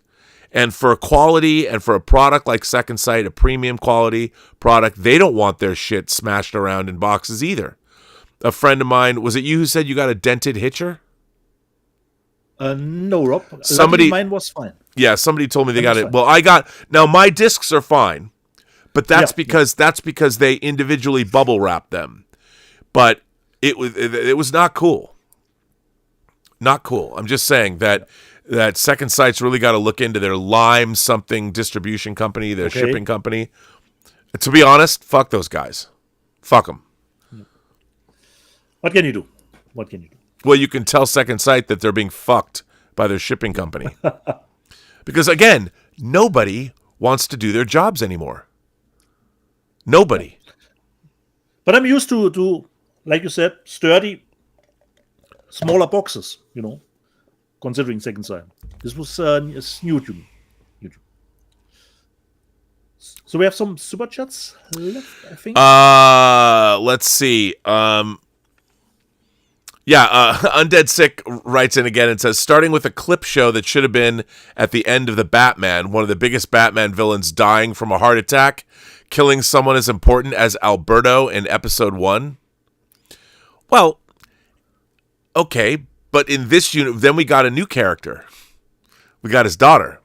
And for a quality and for a product like Second Sight, a premium quality product, they don't want their shit smashed around in boxes either. A friend of mine, was it you who said you got a dented hitcher? No, Rob. Mine was fine. Yeah, somebody told me they got it. Well, now my discs are fine, but that's because they individually bubble wrap them. But it was not cool. Not cool. I'm just saying that Second Sight's really got to look into their Lime something distribution company, their shipping company. And to be honest, fuck those guys. Fuck them. What can you do? Well, you can tell Second Sight that they're being fucked by their shipping company. Because, again, nobody wants to do their jobs anymore. Nobody. But I'm used to like you said, sturdy, smaller boxes, considering Second Sight. This was new to me. So we have some super chats left, I think. Let's see. Undead Sick writes in again and says, starting with a clip show that should have been at the end of the Batman, one of the biggest Batman villains dying from a heart attack, killing someone as important as Alberto in episode 1. Well, okay, but in this unit, then we got a new character. We got his daughter.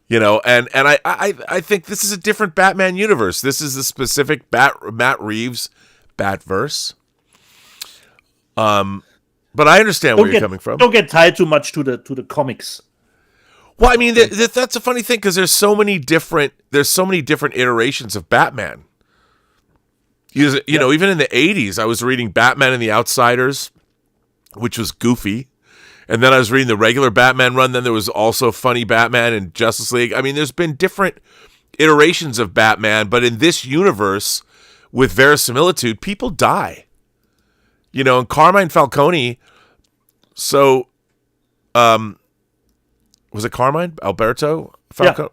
And I think this is a different Batman universe. This is a specific Matt Reeves Batverse. But I understand where you're coming from. Don't get tied too much to the comics. Well, I mean, that's a funny thing because there's so many different iterations of Batman. Even in the 80s, I was reading Batman and the Outsiders, which was goofy. And then I was reading the regular Batman run. Then there was also funny Batman and Justice League. I mean, there's been different iterations of Batman, but in this universe with verisimilitude, people die. You know, and Carmine Falcone. So, was it Carmine? Alberto Falcone?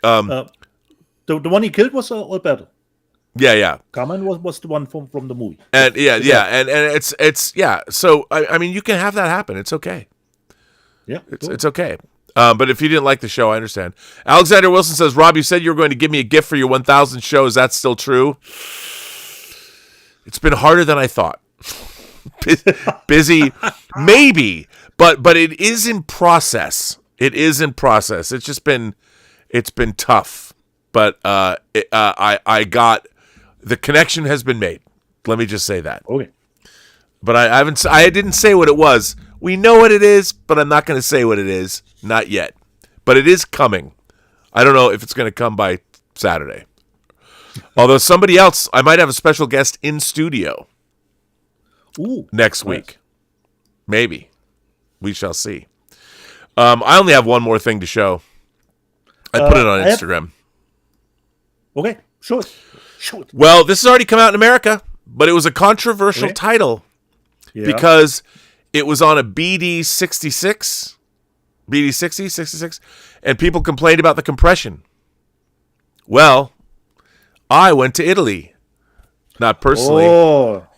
Yeah. The one he killed was Alberto. Yeah. Carmine was the one from the movie. And and it's So I mean, you can have that happen. It's okay. Yeah, it's okay. But if you didn't like the show, I understand. Alexander Wilson says, Rob, you said you were going to give me a gift for your 1,000 show. Is that still true? It's been harder than I thought. Busy, maybe, but it is in process. It is in process. It's been tough, but I got the connection has been made. Let me just say that. Okay. But I didn't say what it was. We know what it is, but I'm not going to say what it is. Not yet. But it is coming. I don't know if it's going to come by Saturday. Although somebody else, I might have a special guest in studio. Ooh, next week. Maybe. We shall see. I only have one more thing to show. I put it on Instagram. Okay, sure. Shoot. Well, this has already come out in America, but it was a controversial title because it was on a BD 66, BD 60, 66, and people complained about the compression. Well, I went to Italy, not personally,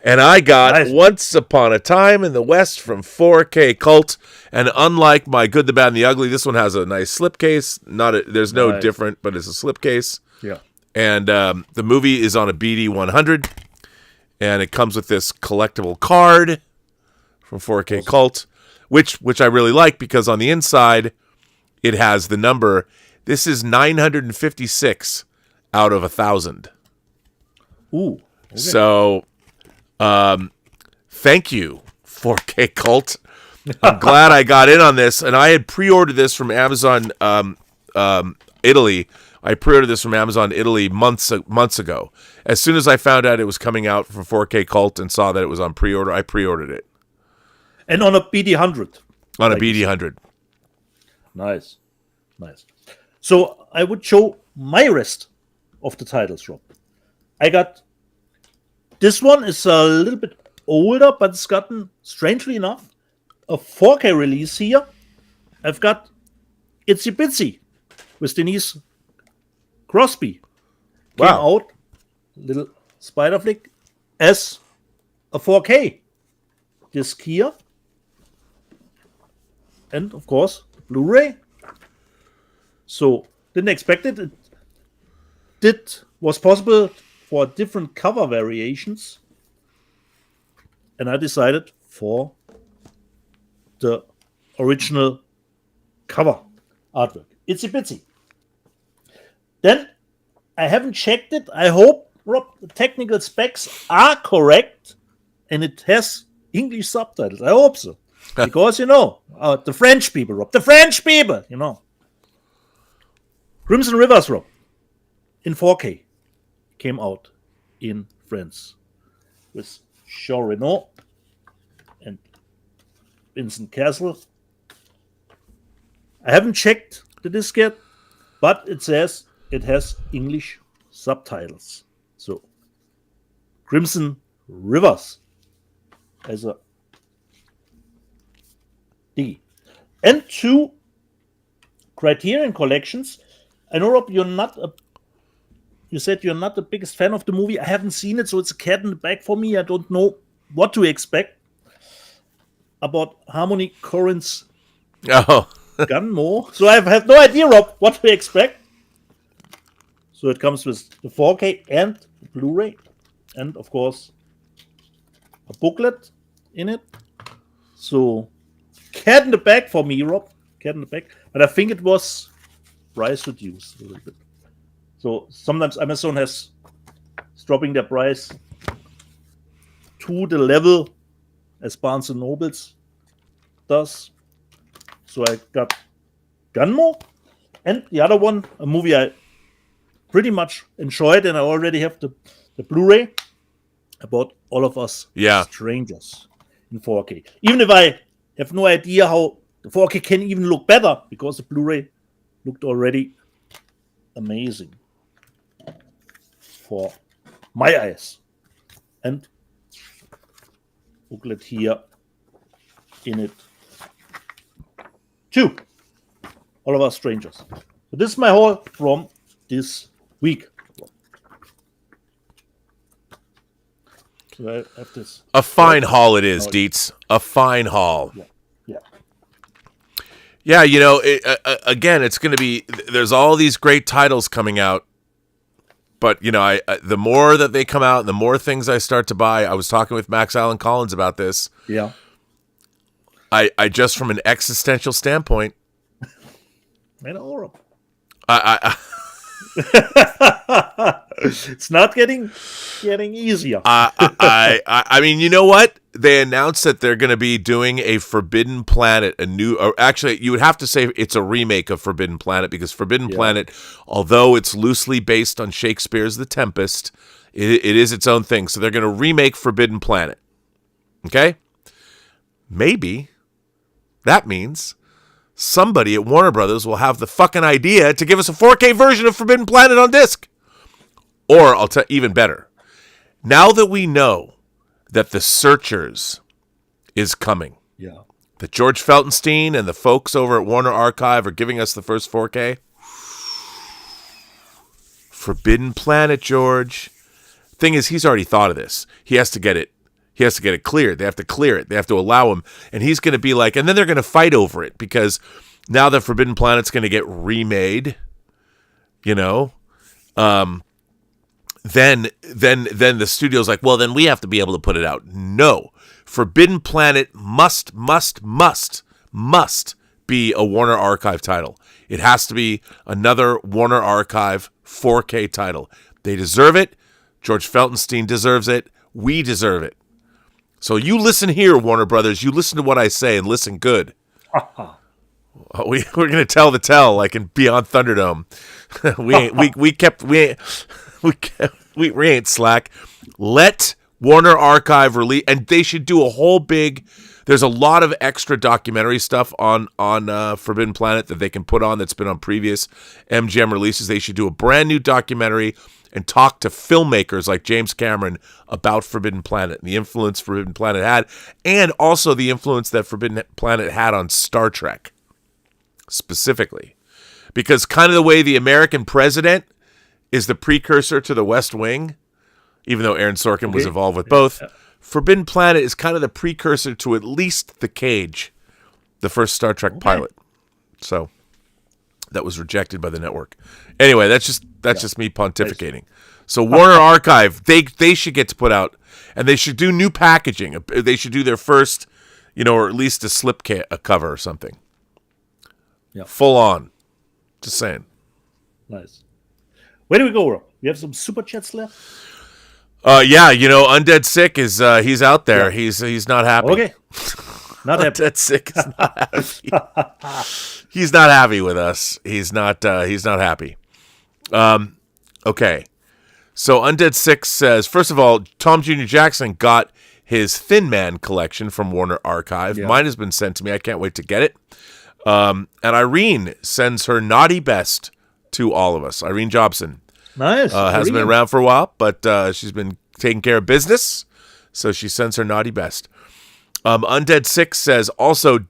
and I got Once Upon a Time in the West from 4K Cult, and unlike my Good, the Bad, and the Ugly, this one has a nice slipcase. There's no different, but it's a slipcase. Yeah. And the movie is on a BD 100, and it comes with this collectible card from 4K Cult, which I really like because on the inside it has the number. This is 956 out of 1,000. Ooh. Okay. So, thank you, 4K Cult. I'm glad I got in on this, and I had pre-ordered this from Amazon Italy. I pre-ordered this from Amazon Italy months ago. As soon as I found out it was coming out from 4K Cult and saw that it was on pre-order, I pre-ordered it. And on a BD 100. On a BD 100. Nice. So I would show my rest of the titles, Rob. I got... This one is a little bit older, but it's gotten, strangely enough, a 4K release here. I've got Itsy Bitsy with Denise Crosby. Came out, little spider flick, as a 4K disc here. And, of course, Blu-ray. So, didn't expect it. It was possible for different cover variations. And I decided for the original cover artwork. Itsy Bitsy. Then, I haven't checked it. I hope, Rob, the technical specs are correct. And it has English subtitles. I hope so. Because, the French people, Rob. The French people, Crimson Rivers, Rob. In 4K. Came out in France. With Jean Reno and Vincent Cassel. I haven't checked the disc yet, but it says it has English subtitles. So, Crimson Rivers as a D. And 2 Criterion collections. I know, Rob, you said you're not the biggest fan of the movie. I haven't seen it, so it's a cat in the bag for me. I don't know what to expect about Harmony Korriner's Gunmo. So I have no idea, Rob, what to expect. So it comes with the 4K and the Blu-ray. And, of course, a booklet in it. So, cat in the bag for me, Rob. Cat in the bag. But I think it was price reduced a little bit. So sometimes Amazon is dropping their price to the level as Barnes & Nobles does. So I got Gunmo. And the other one, a movie I pretty much enjoyed, and I already have the Blu-ray about All of Us Strangers. in 4K. Even if I have no idea how the 4K can even look better, because the Blu-ray looked already amazing for my eyes. And booklet here in it too. All of Us Strangers. So this is my haul from this week. So I have this. A fine haul it is, Dietz. A fine haul. Yeah. Yeah, again, it's going to be, there's all these great titles coming out. But, I the more that they come out, the more things I start to buy. I was talking with Max Allen Collins about this. Yeah. I just, from an existential standpoint. Man, horrible. It's not getting easier. I mean, you know what? They announced that they're going to be doing a Forbidden Planet, or actually, you would have to say it's a remake of Forbidden Planet, because Forbidden Planet, although it's loosely based on Shakespeare's The Tempest, it is its own thing. So they're going to remake Forbidden Planet. Okay? Maybe that means somebody at Warner Brothers will have the fucking idea to give us a 4K version of Forbidden Planet on disc. Or, I'll tell even better, now that we know that The Searchers is coming, that George Feltenstein and the folks over at Warner Archive are giving us the first 4K, Forbidden Planet, George. Thing is, he's already thought of this. He has to get it cleared. They have to clear it. They have to allow him. And he's going to be like, and then they're going to fight over it, because now that Forbidden Planet's going to get remade, then the studio's like, well, then we have to be able to put it out. No. Forbidden Planet must be a Warner Archive title. It has to be another Warner Archive 4K title. They deserve it. George Feltenstein deserves it. We deserve it. So you listen here, Warner Brothers. You listen to what I say and listen good. We're gonna tell the tale like in Beyond Thunderdome. we ain't slack. Let Warner Archive release, and they should do a whole big. There's a lot of extra documentary stuff on Forbidden Planet that they can put on that's been on previous MGM releases. They should do a brand new documentary and talk to filmmakers like James Cameron about Forbidden Planet and the influence Forbidden Planet had, and also the influence that Forbidden Planet had on Star Trek specifically. Because kind of the way the American president is the precursor to the West Wing, even though Aaron Sorkin was involved with both, Forbidden Planet is kind of the precursor to at least The Cage, the first Star Trek pilot. So that was rejected by the network. Anyway, that's just me pontificating. So Warner Archive, they should get to put out, and they should do new packaging. They should do their first, or at least a slip cover or something. Yeah. Full on. Just saying. Nice. Where do we go, Rob? We have some super chats left. Undead Sick is he's out there. Yeah. He's not happy. Okay. Not happy. Undead Sick is not happy. He's not happy with us. He's not happy. Okay. So Undead Sick says, first of all, Tom Jr. Jackson got his Thin Man collection from Warner Archive. Yeah. Mine has been sent to me. I can't wait to get it. And Irene sends her naughty best to all of us. Irene Jobson. Nice. Hasn't been around for a while, but she's been taking care of business, so she sends her naughty best. Undead Six says, also,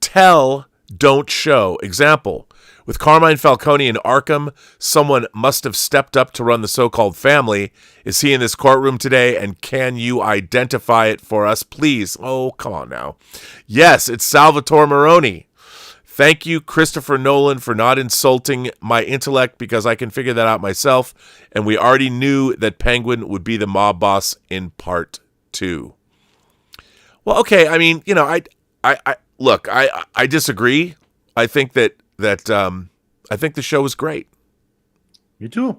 tell, don't show. Example, with Carmine Falcone in Arkham, someone must have stepped up to run the so-called family. Is he in this courtroom today, and can you identify it for us, please? Oh, come on now. Yes, it's Salvatore Maroni. Thank you, Christopher Nolan, for not insulting my intellect, because I can figure that out myself, and we already knew that Penguin would be the mob boss in part 2. Well, okay, I mean, I disagree. I think that I think the show was great. Me too.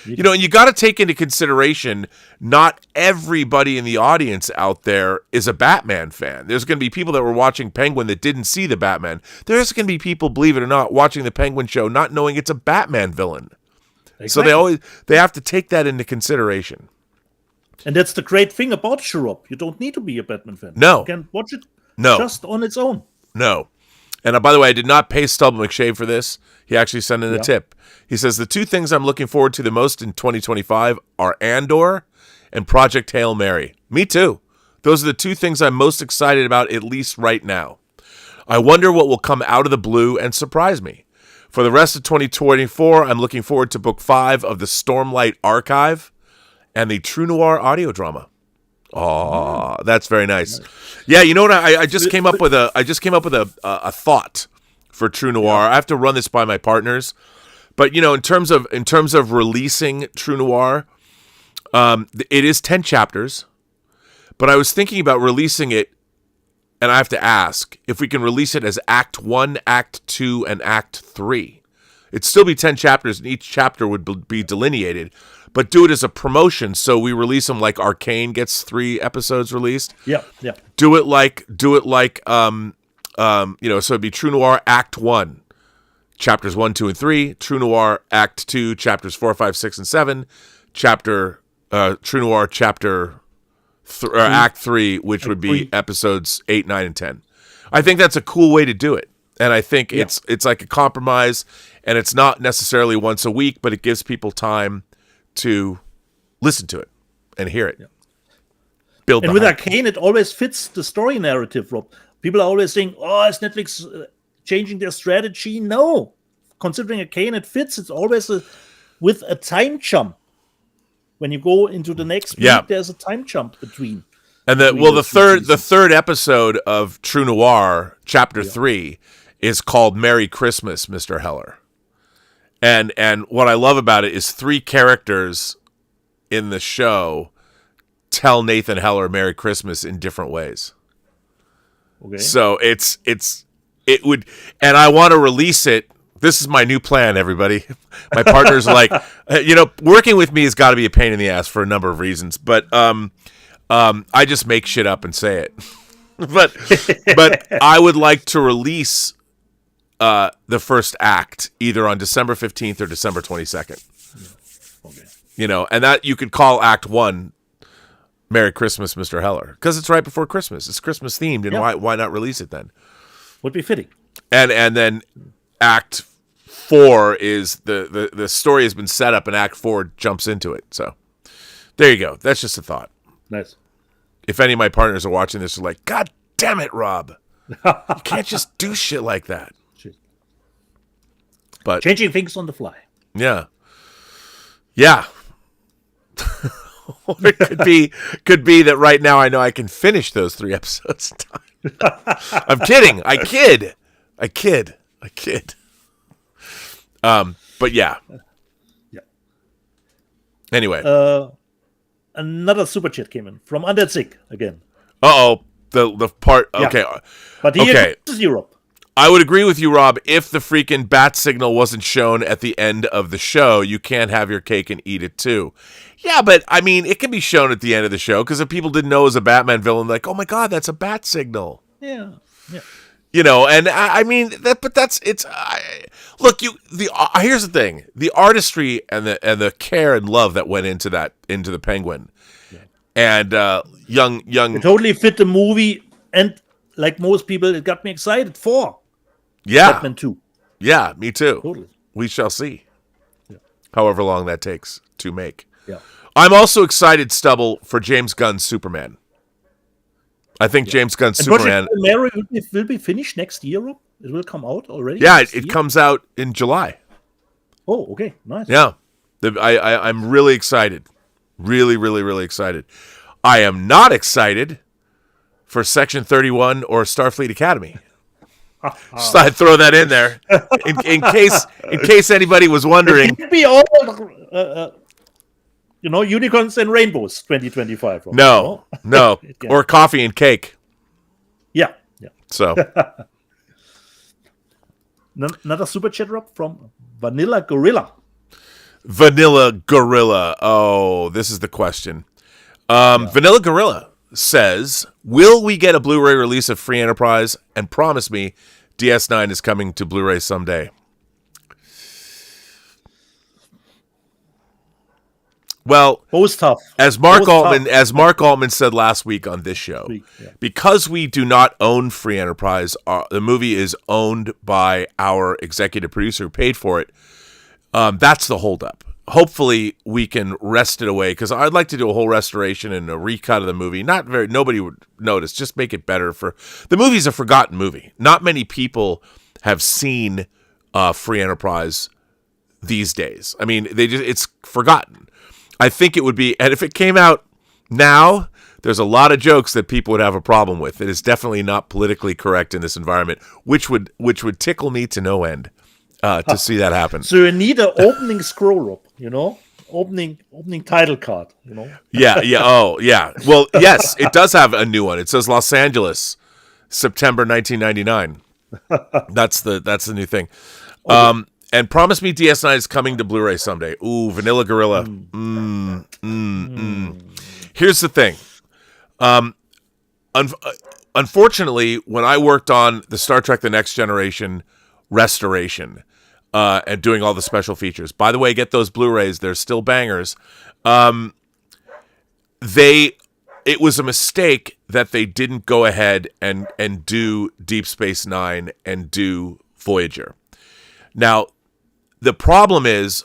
And you got to take into consideration, not everybody in the audience out there is a Batman fan. There's going to be people that were watching Penguin that didn't see the Batman. There's going to be people, believe it or not, watching the Penguin show not knowing it's a Batman villain. Exactly. So they have to take that into consideration. And that's the great thing about Shurop. You don't need to be a Batman fan. No. You can watch it No. just on its own. No. And by the way, I did not pay Stubble McShave for this. He actually sent in a tip. He says, the two things I'm looking forward to the most in 2025 are Andor and Project Hail Mary. Me too. Those are the two things I'm most excited about, at least right now. I wonder what will come out of the blue and surprise me. For the rest of 2024, I'm looking forward to book 5 of the Stormlight Archive and the True Noir audio drama. Oh, that's very nice. Yeah, you know what? I just came up with a thought for True Noir. I have to run this by my partners, but in terms of releasing True Noir, it is 10 chapters. But I was thinking about releasing it, and I have to ask if we can release it as Act 1, Act 2, and Act 3. It'd still be 10 chapters, and each chapter would be delineated. But do it as a promotion, so we release them like Arcane gets 3 episodes released. Yeah. Do it like, so it'd be True Noir Act 1, chapters 1, 2, and 3. True Noir Act 2, chapters 4, 5, 6, and 7. True Noir Act 3, which would be episodes 8, 9, and 10. I think that's a cool way to do it, and I think it's like a compromise, and it's not necessarily once a week, but it gives people time to listen to it and hear it. Build. And with Arcane, it always fits the story narrative, Rob. People are always saying, "Oh, is Netflix changing their strategy?" No, considering Arcane, it fits. It's always with a time jump. When you go into the next week, there's a time jump between. And the third episode of True Noir, Chapter 3, is called "Merry Christmas, Mr. Heller." And what I love about it is 3 characters in the show tell Nathan Heller Merry Christmas in different ways. Okay. So it would, and I want to release it. This is my new plan, everybody. My partner's like, working with me has got to be a pain in the ass for a number of reasons, but I just make shit up and say it. but I would like to release the first act either on December 15th or December 22nd. Okay. And that you could call Act 1 Merry Christmas, Mr. Heller, because it's right before Christmas. It's Christmas themed, and why not release it then? Would be fitting. And then Act 4 is the story has been set up, and Act 4 jumps into it. So there you go. That's just a thought. Nice. If any of my partners are watching this, are like, God damn it, Rob. You can't just do shit like that. But changing things on the fly. Yeah. Or it could be that right now I know I can finish those 3 episodes in time. I'm kidding. I kid. But yeah. Anyway. Another super chat came in from Underzick again. The part. Okay. But here is Europe. I would agree with you, Rob. If the freaking bat signal wasn't shown at the end of the show, you can't have your cake and eat it too. Yeah, but I mean, it can be shown at the end of the show because if people didn't know it was a Batman villain, like, oh my God, that's a bat signal. Yeah. And I mean that, but that's it's. Here's the thing: the artistry and the care and love that went into the Penguin, and young. It totally fit the movie, and like most people, it got me excited for. Yeah. Batman 2. Yeah, me too. Totally. We shall see. Yeah. However long that takes to make. Yeah. I'm also excited, Stubble, for James Gunn's Superman. I think James Gunn's Superman. Mary will be finished next year, Rob? It will come out already? Yeah, it comes out in July. Oh, okay. Nice. Yeah. I'm really excited. Really, really, really excited. I am not excited for Section 31 or Starfleet Academy. Just thought I'd throw that in there in case anybody was wondering. It could be all unicorns and rainbows 2025. Right? No, or coffee and cake. Yeah. So another super chat, Rob, from Vanilla Gorilla. Oh, this is the question. Vanilla Gorilla says, will we get a Blu-ray release of Free Enterprise? And promise me DS9 is coming to Blu-ray someday. Well, both tough. As Mark Altman said last week on this show, because we do not own Free Enterprise, the movie is owned by our executive producer who paid for it. That's the holdup. Hopefully, we can wrest it away, because I'd like to do a whole restoration and a recut of the movie. Nobody would notice. Just make it better. The movie's a forgotten movie. Not many people have seen Free Enterprise these days. I mean, it's forgotten. I think it would be, and if it came out now, there's a lot of jokes that people would have a problem with. It is definitely not politically correct in this environment, which would tickle me to no end to see that happen. So you need an opening scroll up, opening title card, Yeah. Oh, yeah. Well, yes, it does have a new one. It says Los Angeles, September 1999. That's the new thing. And Promise Me DS9 is coming to Blu-ray someday. Ooh, Vanilla Gorilla. Here's the thing. Unfortunately, when I worked on the Star Trek The Next Generation restoration and doing all the special features, by the way, get those Blu-rays. They're still bangers. It was a mistake that they didn't go ahead and do Deep Space Nine and do Voyager. Now, the problem is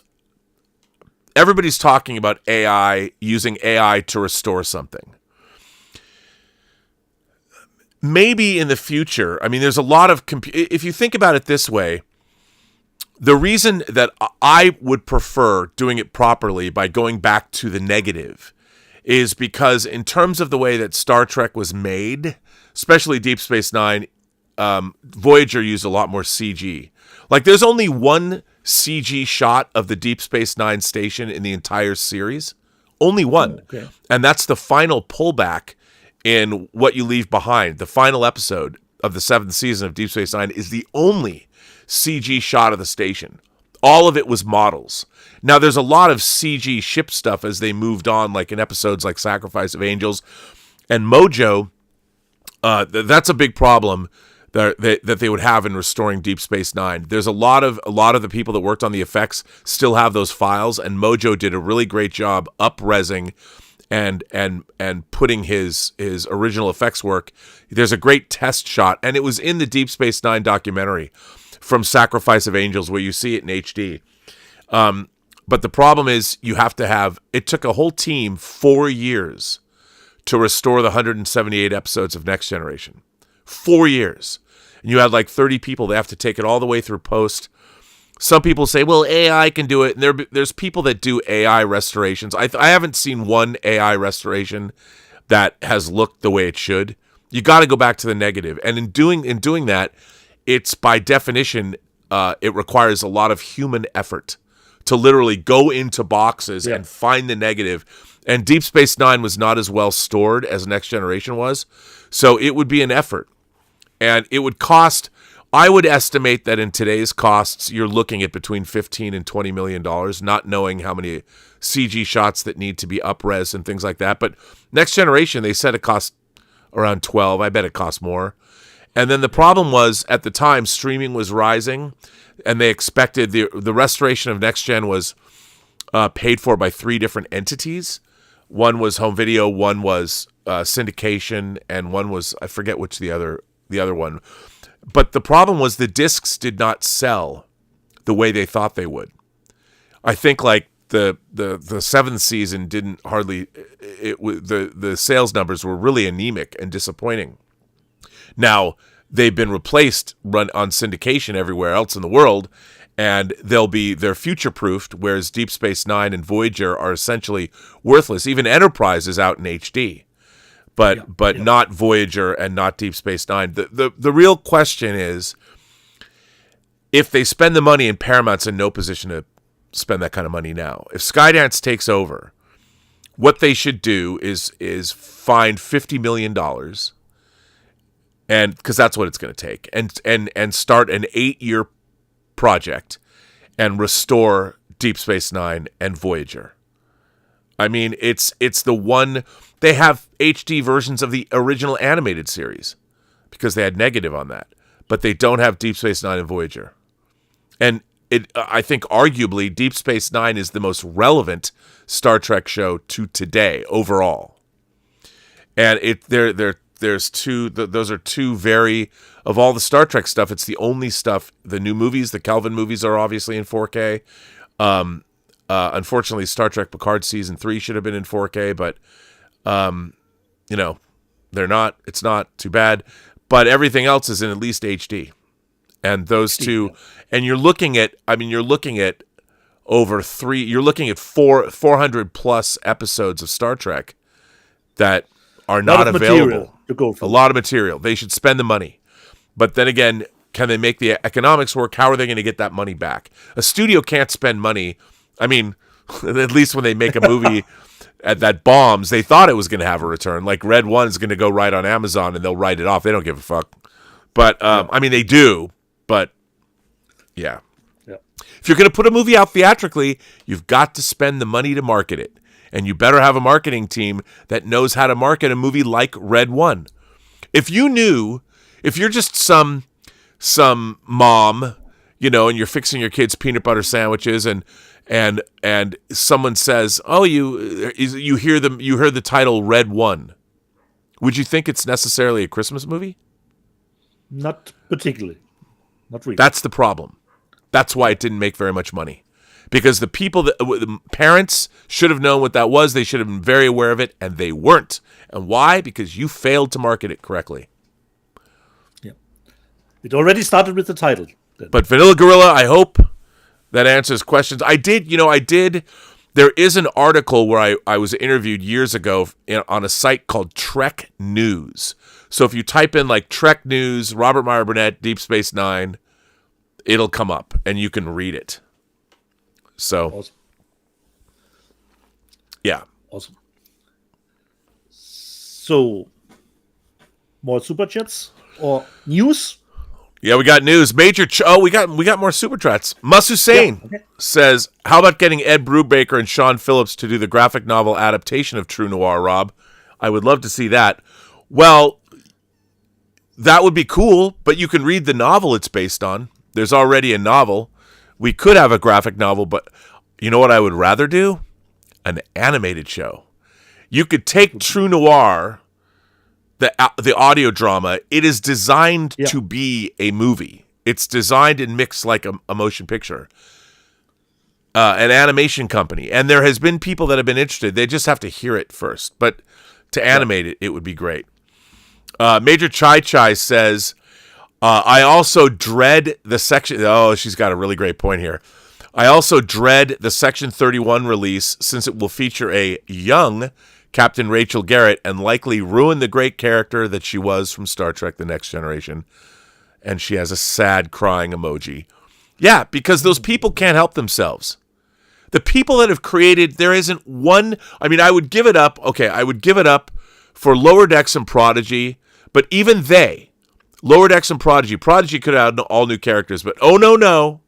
everybody's talking about AI, using AI to restore something. Maybe in the future, I mean, there's a lot of... if you think about it this way, the reason that I would prefer doing it properly by going back to the negative is because in terms of the way that Star Trek was made, especially Deep Space Nine, Voyager used a lot more CG. Like, there's only one CG shot of the Deep Space Nine station in the entire series. Only one. Okay. And that's the final pullback in What You Leave Behind. The final episode of the 7th season of Deep Space Nine is the only CG shot of the station. All of it was models. Now, there's a lot of CG ship stuff as they moved on, like in episodes like Sacrifice of Angels and Mojo. That's a big problem that they would have in restoring Deep Space Nine. There's a lot of the people that worked on the effects still have those files, and Mojo did a really great job up-resing and putting his original effects work. There's a great test shot, and it was in the Deep Space Nine documentary from Sacrifice of Angels where you see it in HD. But the problem is it took a whole team 4 years to restore the 178 episodes of Next Generation. 4 years. And you had like 30 people that have to take it all the way through post. Some people say, well, AI can do it. And there's people that do AI restorations. I haven't seen one AI restoration that has looked the way it should. You got to go back to the negative. And in doing that, it's by definition, it requires a lot of human effort to literally go into boxes and find the negative. And Deep Space Nine was not as well stored as Next Generation was. So it would be an effort. And it would cost, I would estimate that in today's costs, you're looking at between $15 and $20 million, not knowing how many CG shots that need to be up-res and things like that. But Next Generation, they said it cost around 12. I bet it cost more. And then the problem was, at the time, streaming was rising, and they expected the restoration of Next Gen was paid for by 3 different entities. One was home video, one was syndication, and one was, I forget which the other one. But the problem was the discs did not sell the way they thought they would. I think like the 7th season didn't hardly, the sales numbers were really anemic and disappointing. Now, they've been run on syndication everywhere else in the world, and they're future-proofed, whereas Deep Space Nine and Voyager are essentially worthless. Even Enterprise is out in HD, but not Voyager and not Deep Space Nine. The real question is, if they spend the money, and Paramount's in no position to spend that kind of money now. If Skydance takes over, what they should do is find $50 million, and because that's what it's going to take, and start an 8-year project and restore Deep Space Nine and Voyager. I mean, it's the one. They have HD versions of the original animated series because they had negative on that, but they don't have Deep Space Nine and Voyager. And I think arguably Deep Space Nine is the most relevant Star Trek show to today overall. And there's two. Those are two very, of all the Star Trek stuff, it's the only stuff. The new movies, the Kelvin movies, are obviously in 4K. Unfortunately, Star Trek Picard season 3 should have been in 4K, but they're not. It's not too bad. But everything else is in at least HD. And those two, and you're looking at over 400 plus episodes of Star Trek that are not available. To go for. A lot of material. They should spend the money. But then again, can they make the economics work? How are they going to get that money back? A studio can't spend money. I mean, at least when they make a movie that bombs, they thought it was going to have a return. Like Red One is going to go right on Amazon and they'll write it off. They don't give a fuck. But, I mean, they do. But, yeah. If you're going to put a movie out theatrically, you've got to spend the money to market it. And you better have a marketing team that knows how to market a movie like Red One. If you're just some mom, and you're fixing your kids peanut butter sandwiches and someone says, "Oh, you hear the title Red One," would you think it's necessarily a Christmas movie? Not particularly. Not really. That's the problem. That's why it didn't make very much money. Because the parents should have known what that was. They should have been very aware of it, and they weren't. And why? Because you failed to market it correctly. Yeah. It already started with the title. But Vanilla Gorilla, I hope that answers questions. I did. There is an article where I was interviewed years ago on a site called Trek News. So if you type in like Trek News, Robert Meyer Burnett, Deep Space Nine, it'll come up, and you can read it. So, awesome. Yeah. Awesome. So, more super chats or news? Yeah, we got news. We got more super chats. Mus Hussein says, "How about getting Ed Brubaker and Sean Phillips to do the graphic novel adaptation of True Noir, Rob? I would love to see that." Well, that would be cool, but you can read the novel it's based on. There's already a novel. We could have a graphic novel, but you know what I would rather do? An animated show. You could take True Noir, the audio drama. It is designed to be a movie. It's designed and mixed like a motion picture. An animation company. And there has been people that have been interested. They just have to hear it first. But to animate it would be great. Major Chai Chai says, I also dread the section... Oh, she's got a really great point here. I also dread the Section 31 release since it will feature a young Captain Rachel Garrett and likely ruin the great character that she was from Star Trek The Next Generation. And she has a sad crying emoji. Yeah, because those people can't help themselves. The people that have created... There isn't one... I mean, I would give it up. Okay, I would give it up for Lower Decks and Prodigy. But even they... Lower Decks and Prodigy could have all new characters, but oh no.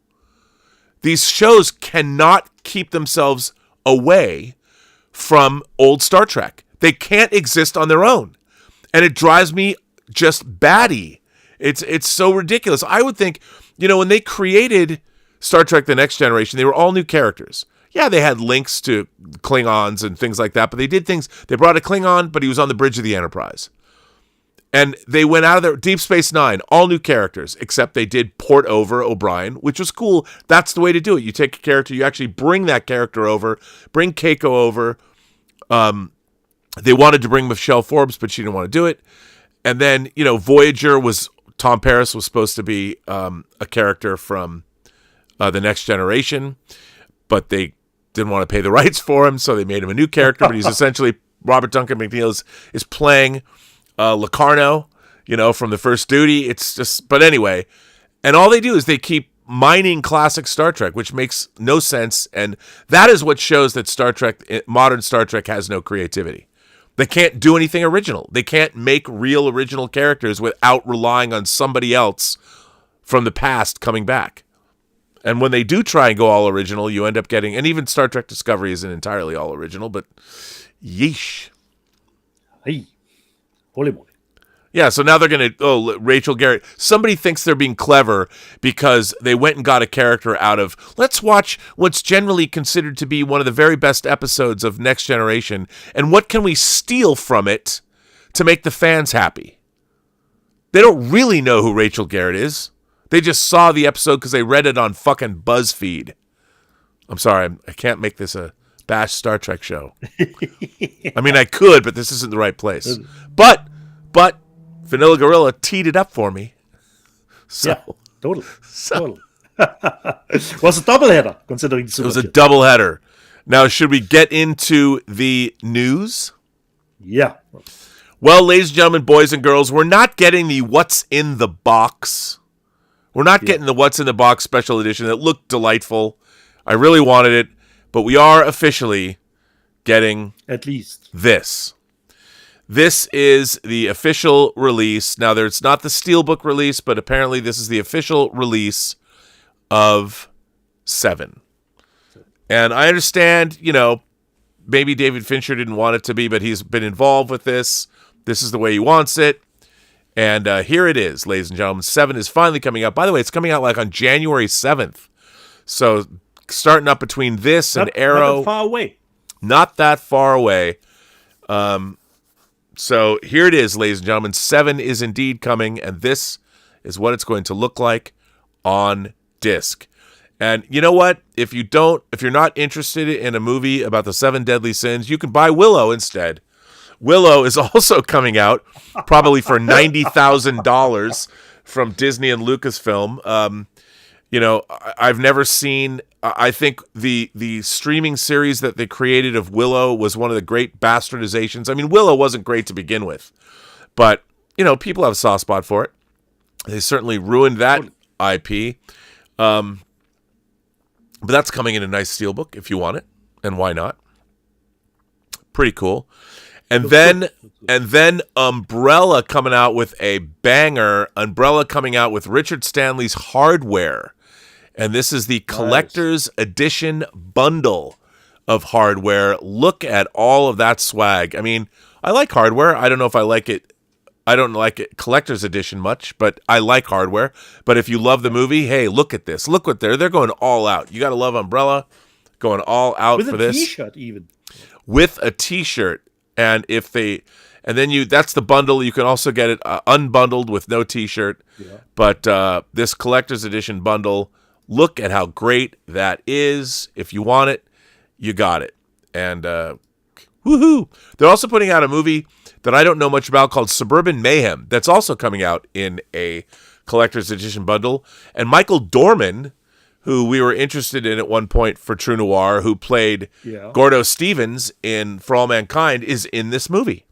These shows cannot keep themselves away from old Star Trek. They can't exist on their own. And it drives me just batty. It's so ridiculous. I would think, when they created Star Trek The Next Generation, they were all new characters. Yeah, they had links to Klingons and things like that, but they did things. They brought a Klingon, but he was on the bridge of the Enterprise. And they went out of there. Deep Space Nine, all new characters, except they did port over O'Brien, which was cool. That's the way to do it. You take a character, you actually bring that character over, bring Keiko over. They wanted to bring Michelle Forbes, but she didn't want to do it. And then, Voyager Tom Paris was supposed to be a character from The Next Generation, but they didn't want to pay the rights for him, so they made him a new character. But he's essentially, Robert Duncan McNeil is playing Locarno, from the First Duty. It's just, but anyway, and all they do is they keep mining classic Star Trek, which makes no sense, and that is what shows that modern Star Trek has no creativity. They can't do anything original. They can't make real original characters without relying on somebody else from the past coming back. And when they do try and go all original, you end up getting, and even Star Trek Discovery isn't entirely all original, but yeesh. Hey. Holy moly. Yeah, so now they're going to, Rachel Garrett. Somebody thinks they're being clever because they went and got a character out of, let's watch what's generally considered to be one of the very best episodes of Next Generation, and what can we steal from it to make the fans happy? They don't really know who Rachel Garrett is. They just saw the episode because they read it on fucking BuzzFeed. I'm sorry, I can't make this a bash Star Trek show. I mean, I could, but this isn't the right place. But Vanilla Gorilla teed it up for me. So, yeah, totally. It was a doubleheader, considering it was a doubleheader. Now, should we get into the news? Yeah. Well, ladies and gentlemen, boys and girls, we're not getting the What's in the Box. We're not getting the What's in the Box special edition. It looked delightful. I really wanted it, but we are officially getting at least this. This is the official release. Now, there's not the Steelbook release, but apparently this is the official release of 7. And I understand, maybe David Fincher didn't want it to be, but he's been involved with this. This is the way he wants it. And here it is, ladies and gentlemen. 7 is finally coming out. By the way, it's coming out like on January 7th. So starting up between this and Arrow. Not that far away. Not that far away. So here it is, ladies and gentlemen. 7 is indeed coming, and this is what it's going to look like on disc. And you know what? If you're not interested in a movie about the 7 deadly sins, you can buy Willow instead. Willow is also coming out, probably for $90,000 from Disney and Lucasfilm. I've never seen. I think the streaming series that they created of Willow was one of the great bastardizations. I mean, Willow wasn't great to begin with, but people have a soft spot for it. They certainly ruined that IP. But that's coming in a nice steelbook if you want it, and why not? Pretty cool. And then Umbrella coming out with a banger. Umbrella coming out with Richard Stanley's Hardware. And this is the collector's edition bundle of Hardware. Look at all of that swag. I mean, I like Hardware. I don't know if I like it. I don't like it collector's edition much, but I like Hardware. But if you love the movie, hey, look at this. Look what they're going all out. You got to love Umbrella going all out for this. With a T-shirt even. With a T-shirt. And that's the bundle. You can also get it unbundled with no T-shirt. Yeah. But this collector's edition bundle, look at how great that is. If you want it, you got it. And woohoo! They're also putting out a movie that I don't know much about called Suburban Mayhem. That's also coming out in a collector's edition bundle. And Michael Dorman, who we were interested in at one point for True Noir, who played Gordo Stevens in For All Mankind, is in this movie.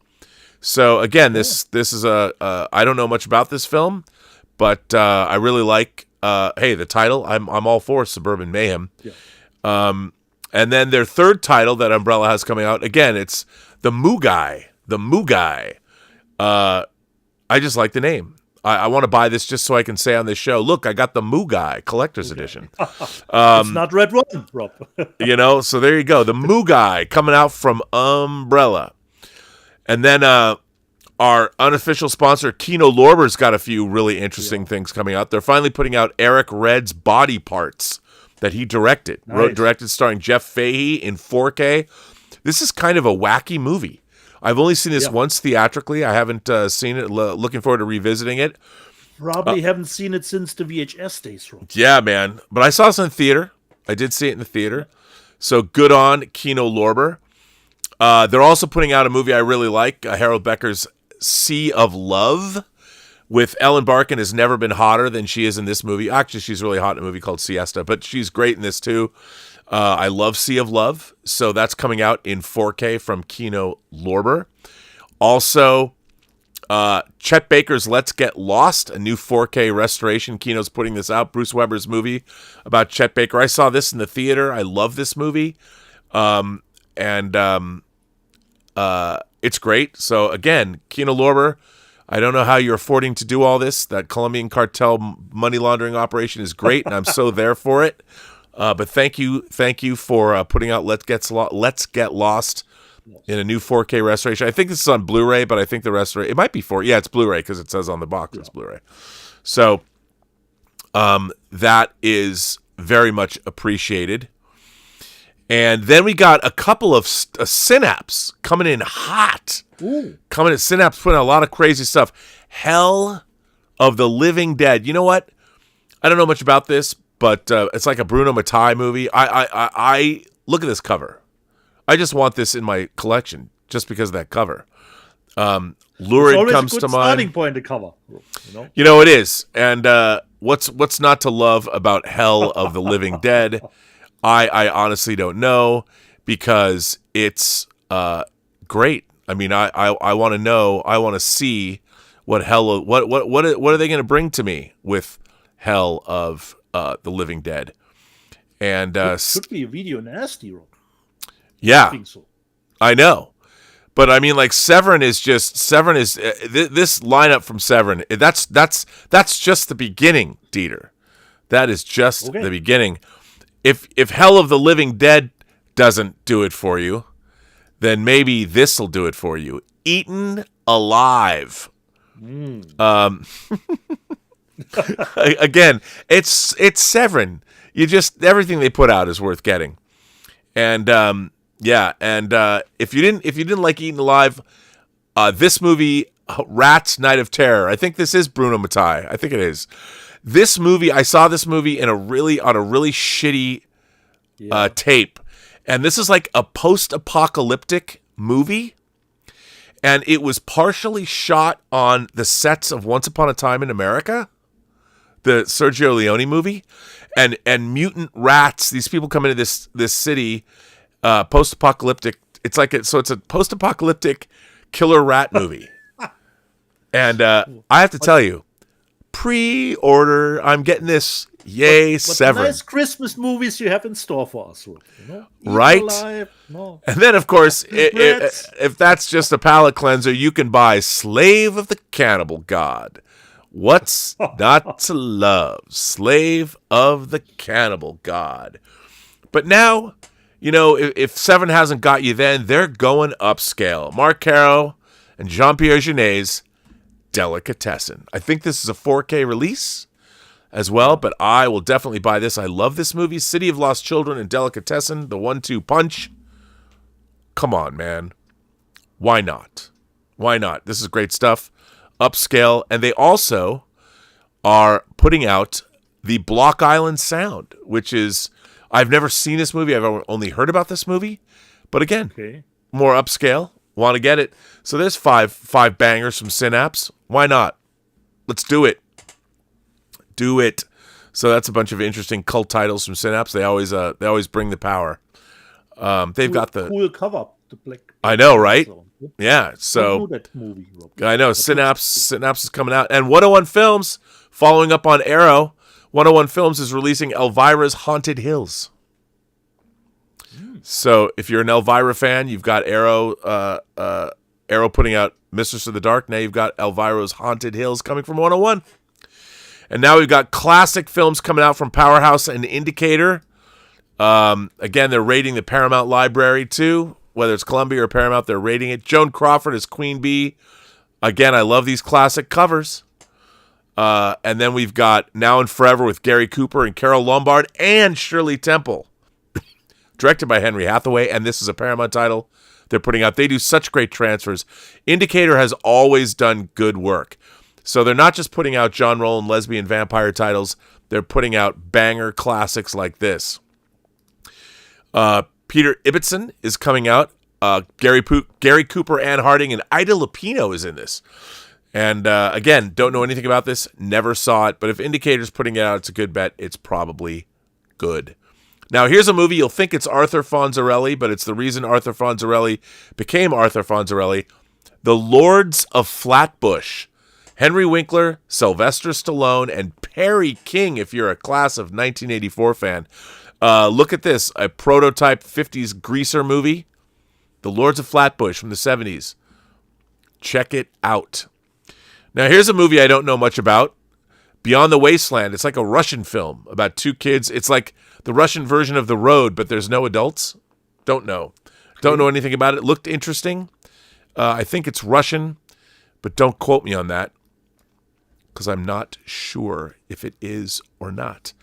So again, this is I don't know much about this film, but I really like the title. I'm all for Suburban Mayhem. Yeah. And then their third title that Umbrella has coming out, again, it's The Mugai. The Mugai. I just like the name. I want to buy this just so I can say on this show, look, I got the Mugai collector's edition. It's not Red One, Rob. So there you go. The Mugai coming out from Umbrella. And then our unofficial sponsor, Kino Lorber's got a few really interesting things coming out. They're finally putting out Eric Red's Body Parts that he directed. Nice. Directed, starring Jeff Fahey in 4K. This is kind of a wacky movie. I've only seen this once theatrically. I haven't seen it. Looking forward to revisiting it. Probably haven't seen it since the VHS days, Rob. Yeah, man. But I saw this in the theater. I did see it in the theater. So good on Kino Lorber. They're also putting out a movie I really like, Harold Becker's Sea of Love, with Ellen Barkin has never been hotter than she is in this movie. Actually, she's really hot in a movie called Siesta, but she's great in this too. I love Sea of Love, so that's coming out in 4K from Kino Lorber. Also, Chet Baker's Let's Get Lost, a new 4K restoration. Kino's putting this out. Bruce Weber's movie about Chet Baker. I saw this in the theater. I love this movie. It's great. So again, Kino Lorber, I don't know how you're affording to do all this. That Colombian cartel money laundering operation is great, and I'm so there for it. But thank you for putting out Let's Get Lost. in a new 4K restoration. I think this is on Blu-ray, but I think the restoration, it might be 4. Yeah, it's Blu-ray because it says on the box it's Blu-ray. So that is very much appreciated. And then we got a couple of Synapse coming in hot. Ooh. Coming in, Synapse putting out a lot of crazy stuff. Hell of the Living Dead. You know what? I don't know much about this, but it's like a Bruno Mattei movie. I look at this cover. I just want this in my collection just because of that cover. Lurid comes to mind. Starting point to cover. You know it is. And what's not to love about Hell of the Living Dead? I honestly don't know because it's great. I mean, I want to know. I want to see what are they going to bring to me with Hell of the Living Dead? And it should be a video nasty, Rob. Yeah, I think so. I know. But I mean, like SE7EN is this lineup from SE7EN. That's just the beginning, Dieter. That is just the beginning. If Hell of the Living Dead doesn't do it for you, then maybe this will do it for you. Eaten Alive. Again, it's SE7EN. Everything they put out is worth getting. And if you didn't like Eaten Alive, this movie Rats Night of Terror. I think this is Bruno Mattei. I think it is. This movie, I saw this movie on a really shitty tape, and this is like a post-apocalyptic movie, and it was partially shot on the sets of Once Upon a Time in America, the Sergio Leone movie, and mutant rats. These people come into this city, post-apocalyptic. It's a post-apocalyptic killer rat movie, and I have to tell you. Pre-order. I'm getting this. Yay, SE7EN. Nice Christmas movies you have in store for us, right? Alive, no. And then, of course, if that's just a palate cleanser, you can buy Slave of the Cannibal God. What's not to love? Slave of the Cannibal God. But now, if SE7EN hasn't got you then, they're going upscale. Mark Caro and Jean-Pierre Genet's Delicatessen. I think this is a 4K release as well, but I will definitely buy this. I love this movie. City of Lost Children and Delicatessen, the 1-2 punch. Come on, man. Why not? Why not? This is great stuff. Upscale. And they also are putting out the Block Island Sound, which is, I've never seen this movie. I've only heard about this movie. But again, more upscale. Want to get it. So there's five bangers from Synapse. Why not? Let's do it. Do it. So that's a bunch of interesting cult titles from Synapse. They always bring the power. They've got the cool cover. The black. I know, right? Yeah. So that movie, Rob. I know Synapse is coming out, and 101 Films, following up on Arrow. 101 Films is releasing Elvira's Haunted Hills. So if you're an Elvira fan, you've got Arrow putting out Mistress of the Dark. Now you've got Elvira's Haunted Hills coming from 101. And now we've got classic films coming out from Powerhouse and Indicator. Again, they're rating the Paramount library too. Whether it's Columbia or Paramount, they're rating it. Joan Crawford as Queen Bee. Again, I love these classic covers. And then we've got Now and Forever with Gary Cooper and Carol Lombard and Shirley Temple. Directed by Henry Hathaway, and this is a Paramount title they're putting out. They do such great transfers. Indicator has always done good work. So they're not just putting out John Rowland lesbian vampire titles. They're putting out banger classics like this. Peter Ibbotson is coming out. Gary Cooper, Ann Harding, and Ida Lupino is in this. And again, don't know anything about this. Never saw it. But if Indicator's putting it out, it's a good bet. It's probably good. Now, here's a movie. You'll think it's Arthur Fonzarelli, but it's the reason Arthur Fonzarelli became Arthur Fonzarelli. The Lords of Flatbush. Henry Winkler, Sylvester Stallone, and Perry King, if you're a class of 1984 fan. Look at this. A prototype 50s greaser movie. The Lords of Flatbush from the 70s. Check it out. Now, here's a movie I don't know much about. Beyond the Wasteland. It's like a Russian film about two kids. It's like the Russian version of The Road, but there's no adults. Don't know. Don't know anything about it. Looked interesting. I think it's Russian, but don't quote me on that because I'm not sure if it is or not.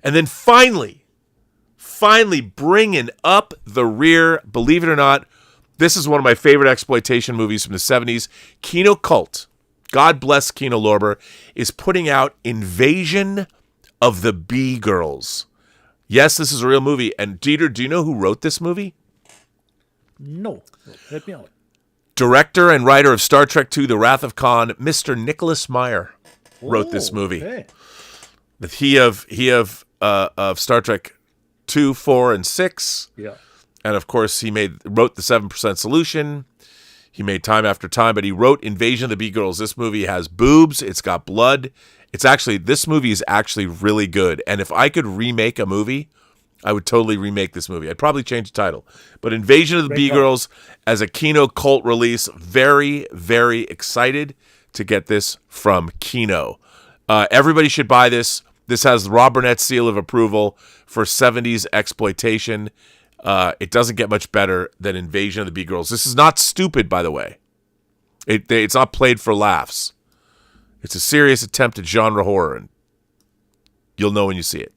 And then finally bringing up the rear, believe it or not, this is one of my favorite exploitation movies from the 70s. Kino Cult, God bless Kino Lorber, is putting out Invasion of the B-Girls. Yes, this is a real movie. And Dieter, do you know who wrote this movie? No. Help me out. Director and writer of Star Trek II, The Wrath of Khan, Mr. Nicholas Meyer wrote this movie. Okay. He of Star Trek 2, 4, and 6. Yeah. And of course, he wrote The 7% Solution. He made Time After Time, but he wrote Invasion of the B-Girls. This movie has boobs. It's got blood. This movie is actually really good. And if I could remake a movie, I would totally remake this movie. I'd probably change the title. But Invasion of the B-Girls as a Kino Cult release, very, very excited to get this from Kino. Everybody should buy this. This has Rob Burnett's seal of approval for 70s exploitation. It doesn't get much better than Invasion of the B-Girls. This is not stupid, by the way. It's not played for laughs. It's a serious attempt at genre horror, and you'll know when you see it.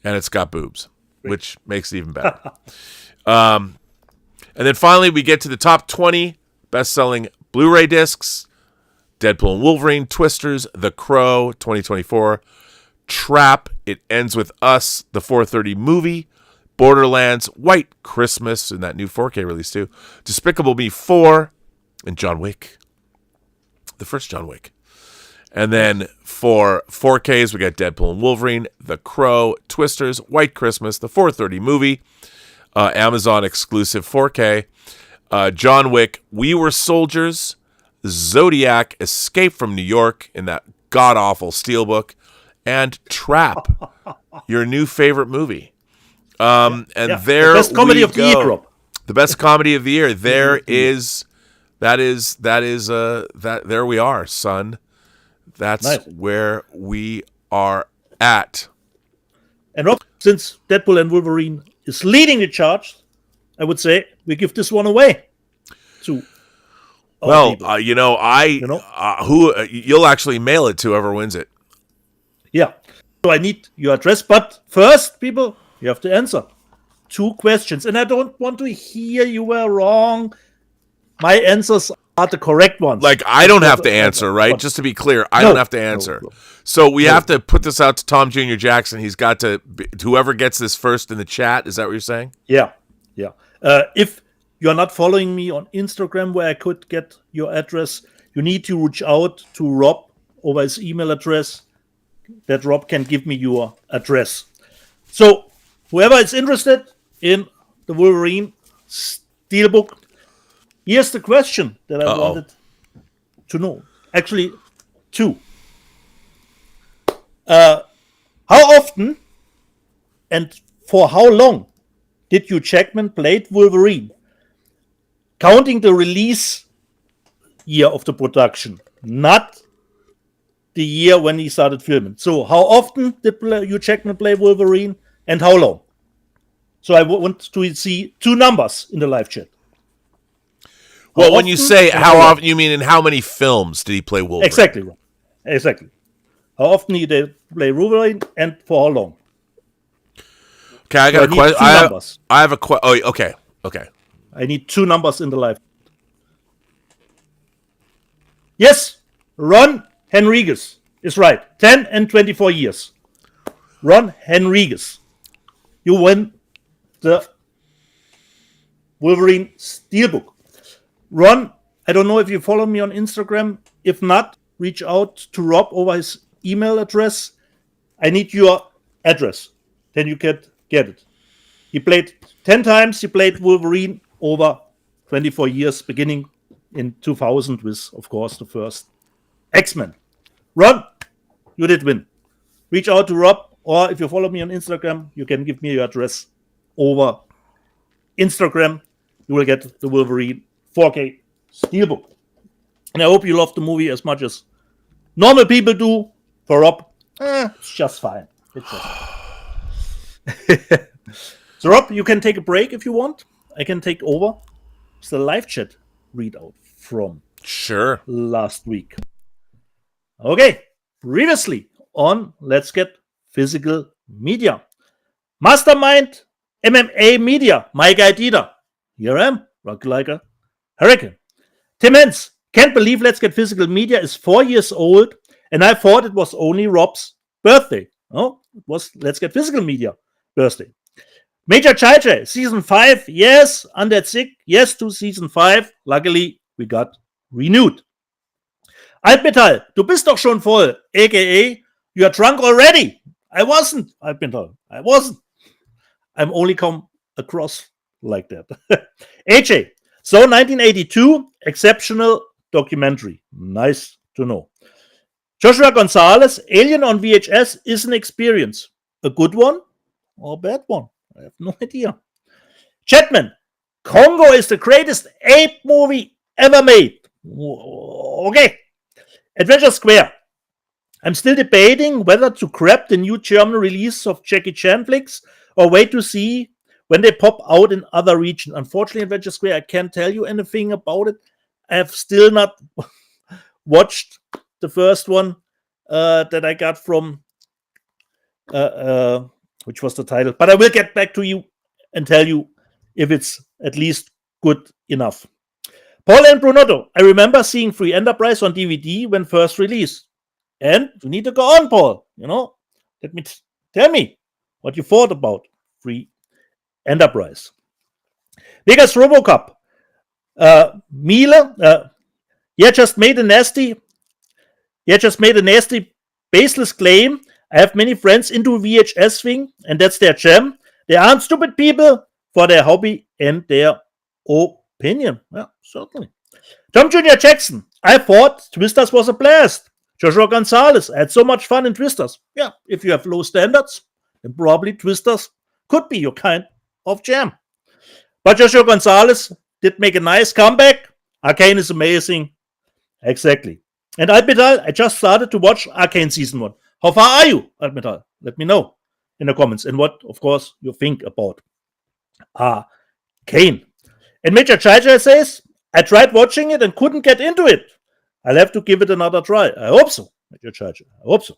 And it's got boobs, which makes it even better. And then finally, we get to the top 20 best-selling Blu-ray discs. Deadpool and Wolverine, Twisters, The Crow, 2024. Trap, It Ends With Us, the 4:30 movie. Borderlands, White Christmas, and that new 4K release too. Despicable Me 4, and John Wick. The first John Wick. And then for 4Ks, we got Deadpool and Wolverine, The Crow, Twisters, White Christmas, the 4:30 movie, Amazon exclusive 4K, John Wick, We Were Soldiers, Zodiac, Escape from New York in that god-awful steelbook, and Trap, your new favorite movie. There the best comedy of the year, Rob. The best comedy of the year. There we are, son. That's nice. Where we are at. And Rob, since Deadpool and Wolverine is leading the charge, I would say we give this one away to you'll actually mail it to whoever wins it. Yeah. So I need your address, but first, people, you have to answer 2 questions. And I don't want to hear you were wrong. My answers are the correct ones. Like, I don't have to answer, right? Just to be clear, I don't have to answer. No. So we have to put this out to Tom Jr. Jackson. He's got to, whoever gets this first in the chat, is that what you're saying? Yeah. If you're not following me on Instagram where I could get your address, you need to reach out to Rob over his email address that Rob can give me your address. So whoever is interested in the Wolverine Steelbook, here's the question that I wanted to know. Actually, 2. How often and for how long did Hugh Jackman play Wolverine? Counting the release year of the production, not the year when he started filming. So how often did Hugh Jackman play Wolverine and how long? So I want to see 2 numbers in the live chat. Well, when you say how often, you mean in how many films did he play Wolverine? Exactly. How often did he play Wolverine and for how long? Okay, I got a question. I have a question. Oh, okay. I need 2 numbers in the live. Yes, Ron Henriquez is right. 10 and 24 years. Ron Henriquez. You win the Wolverine Steelbook. Ron, I don't know if you follow me on Instagram. If not, reach out to Rob over his email address. I need your address. Then you can get it. He played 10 times. He played Wolverine over 24 years, beginning in 2000 with, of course, the first X-Men. Ron, you did win. Reach out to Rob, or if you follow me on Instagram, you can give me your address over Instagram. You will get the Wolverine 4K Steelbook. And I hope you love the movie as much as normal people do. For Rob, it's just fine. So Rob, you can take a break if you want. I can take over. It's the live chat readout from last week. Okay, previously on Let's Get Physical Media. Mastermind MMA Media, my guy Dieter. Here I am, rock like a hurricane. Tim Hens, can't believe Let's Get Physical Media is 4 years old, and I thought it was only Rob's birthday. No, it was Let's Get Physical Media birthday. Major Chai, season 5, yes. Undead Sick, yes to season 5. Luckily, we got renewed. Altmetall, du bist doch schon voll, aka, you are drunk already. I wasn't, Altmetall, I wasn't. I'm only come across like that. AJ, so 1982, exceptional documentary. Nice to know. Joshua Gonzalez, Alien on VHS is an experience. A good one or a bad one? I have no idea. Chatman, Congo is the greatest ape movie ever made. Okay. Adventure Square. I'm still debating whether to grab the new German release of Jackie Chan flicks or wait to see when they pop out in other regions. Unfortunately, Adventure Square, I can't tell you anything about it. I have still not watched the first one that I got from, which was the title. But I will get back to you and tell you if it's at least good enough. Paul and Brunotto, I remember seeing Free Enterprise on DVD when first released. And you need to go on, Paul. Let me tell me what you thought about Free Enterprise. Vegas RoboCop. Miele, just made a nasty, baseless claim. I have many friends into VHS thing, and that's their jam. They aren't stupid people for their hobby and their opinion. Yeah, certainly. Tom Jr. Jackson. I thought Twisters was a blast. Joshua Gonzalez. I had so much fun in Twisters. Yeah, if you have low standards, then probably Twisters could be your kind of jam. But Joshua Gonzalez did make a nice comeback. Arcane is amazing. Exactly. And Almetal, I just started to watch Arcane Season 1. How far are you, Almetal? Let me know in the comments. And what, of course, you think about Arcane. And Major Chai says, I tried watching it and couldn't get into it. I'll have to give it another try. I hope so, Major Chai. I hope so.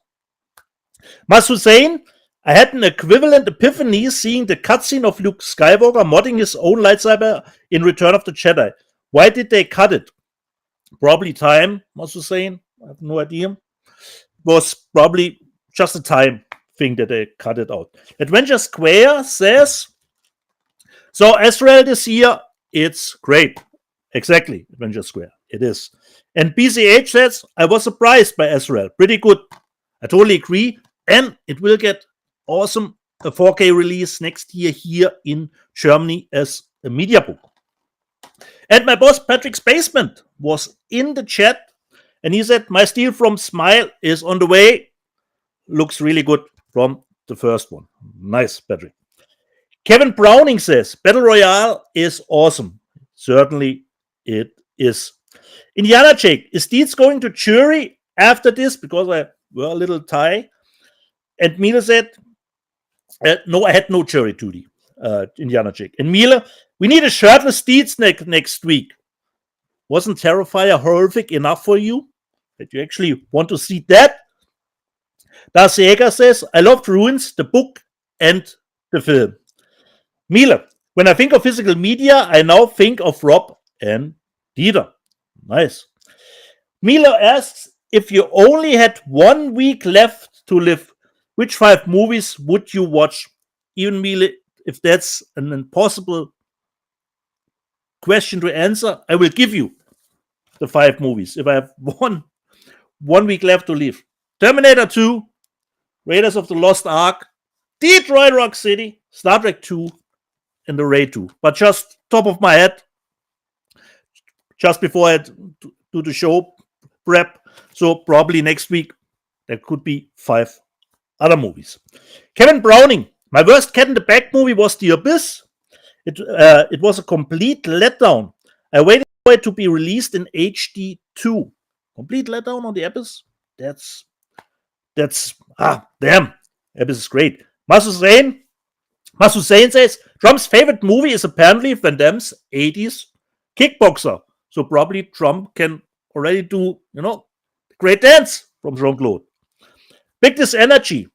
Mas Hussein, I had an equivalent epiphany seeing the cutscene of Luke Skywalker modding his own lightsaber in Return of the Jedi. Why did they cut it? Probably time, Mas Hussein. I have no idea. It was probably just a time thing that they cut it out. Adventure Square says, so Ezreal this year, it's great. Exactly, Adventure Square. It is. And BCH says, I was surprised by Ezreal. Pretty good. I totally agree. And it will get awesome a 4K release next year here in Germany as a media book. And my boss Patrick's Basement was in the chat and he said, my steal from Smile is on the way. Looks really good from the first one. Nice, Patrick. Kevin Browning says, Battle Royale is awesome. Certainly it is. Indiana Jake, is Deeds going to jury after this? Because I were a little tie. And Miele said, no, I had no jury duty, Indiana Jake. And Miele, we need a shirtless Deeds next week. Wasn't Terrifier horrific enough for you? That you actually want to see that? Darcy Yeager says, I loved Ruins, the book, and the film. Miele, when I think of physical media, I now think of Rob and Dieter. Nice. Miele asks, if you only had 1 week left to live, which 5 movies would you watch? Even Miele, if that's an impossible question to answer, I will give you the 5 movies. If I have one week left to live. Terminator 2, Raiders of the Lost Ark, Detroit Rock City, Star Trek 2, and the Raid 2. But just top of my head, just before I do the show prep, so probably next week, there could be 5 other movies. Kevin Browning, my worst Cat in the Bag movie was The Abyss. It was a complete letdown. I waited for it to be released in HD 2. Complete letdown on The Abyss? That's damn. Abyss is great. Mas Hussein, Mas Hussein says Trump's favorite movie is apparently Van Damme's 80s Kickboxer. So probably Trump can already do, great dance from Jean-Claude. Big This Energy.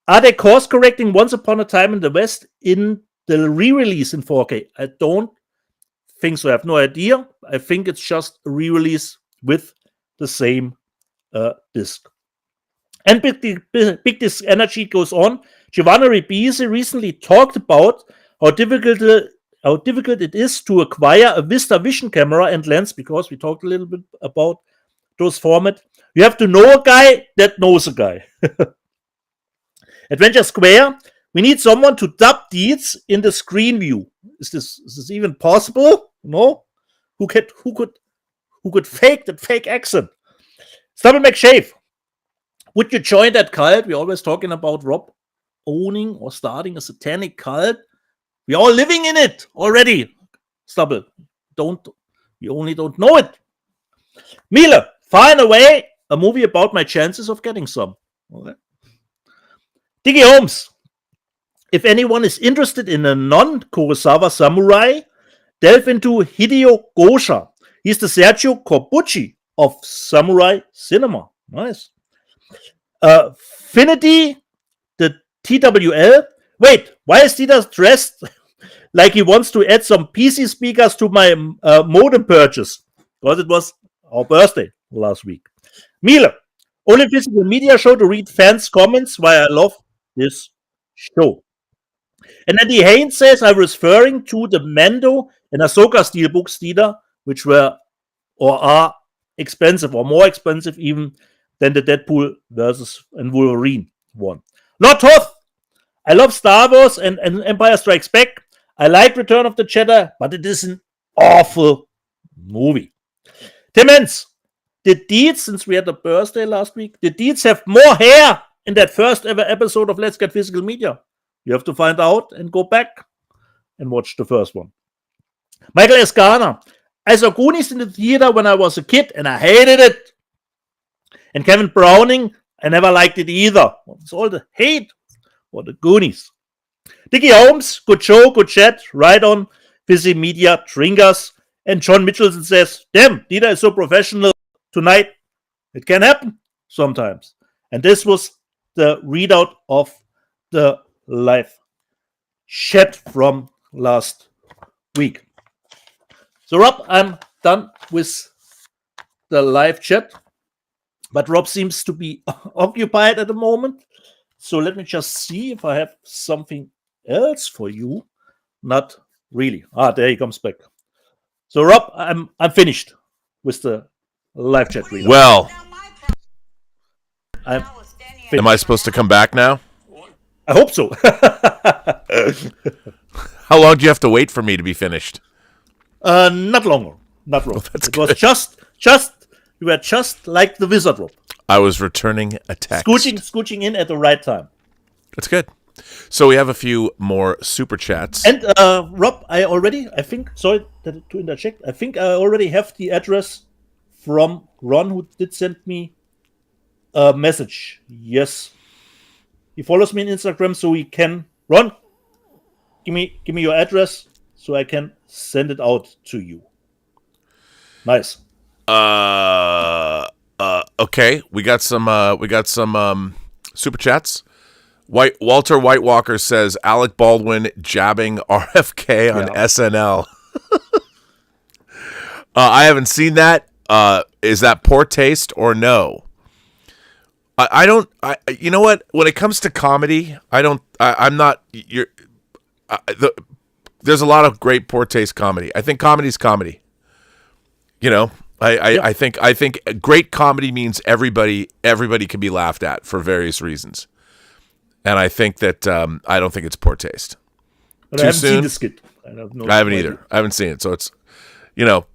Are they course correcting Once Upon a Time in the West in the re-release in 4K? I don't think so. I have no idea. I think it's just a re-release with the same disc. And Big This Energy goes on. Giovanna Ribisi recently talked about how difficult it is to acquire a Vista Vision camera and lens, because we talked a little bit about those formats. You have to know a guy that knows a guy. Adventure Square, we need someone to dub deeds in the screen view. Is this even possible? No? Who could fake that fake accent? Stubble McShave, would you join that cult? We're always talking about Rob owning or starting a satanic cult. We're all living in it already. Stubble, we only don't know it. Miele, far and away a movie about my chances of getting some. Okay. Diggy Holmes, if anyone is interested in a non-Kurosawa samurai, delve into Hideo Gosha. He's the Sergio Corbucci of samurai cinema. Nice. Finity, the TWL. Wait, why is Dieter dressed like he wants to add some PC speakers to my modem purchase? Because it was our birthday last week. Miele, only physical media show to read fans' comments why I love this show. And Andy Haynes says I was referring to the Mando and Ahsoka Steelbooks, Dieter, which were or are expensive, or more expensive even than the Deadpool versus and Wolverine one. Lord Toth, I love Star Wars and Empire Strikes Back. I like Return of the Jedi, but it is an awful movie. Tim Hens, did Deeds, since we had a birthday last week, did Deeds have more hair in that first ever episode of Let's Get Physical Media? You have to find out and go back and watch the first one. Michael Escana, I saw Goonies in the theater when I was a kid and I hated it. And Kevin Browning, I never liked it either. It's all the hate for the Goonies. Dickie Holmes, good show, good chat, right on. Busy media, drinkers. And John Mitchelson says, damn, Dieter is so professional tonight. It can happen sometimes. And this was the readout of the live chat from last week. So, Rob, I'm done with the live chat. But Rob seems to be occupied at the moment. So let me just see if I have something else for you. Not really. There he comes back. So Rob, I'm finished with the live chat reader. Well, am I supposed to come back now? I hope so. How long do you have to wait for me to be finished? Not longer. Not long. Well, it was just you were just like the wizard, Rob. I was returning a text. Scooching in at the right time. That's good. So we have a few more super chats. And Rob, I think, sorry to interject, I think I already have the address from Ron, who did send me a message. Yes. He follows me on Instagram, so he can. Ron, give me your address so I can send it out to you. Nice. Okay. We got some super chats. Walter White Walker says Alec Baldwin jabbing RFK on SNL. I haven't seen that. Is that poor taste or no? I don't. You know what? When it comes to comedy, I'm not. There's a lot of great poor taste comedy. I think comedy's comedy. You know, I think great comedy means everybody can be laughed at for various reasons. And I think that I don't think it's poor taste. But I haven't seen the skit. I haven't either. I haven't seen it, so it's, you know,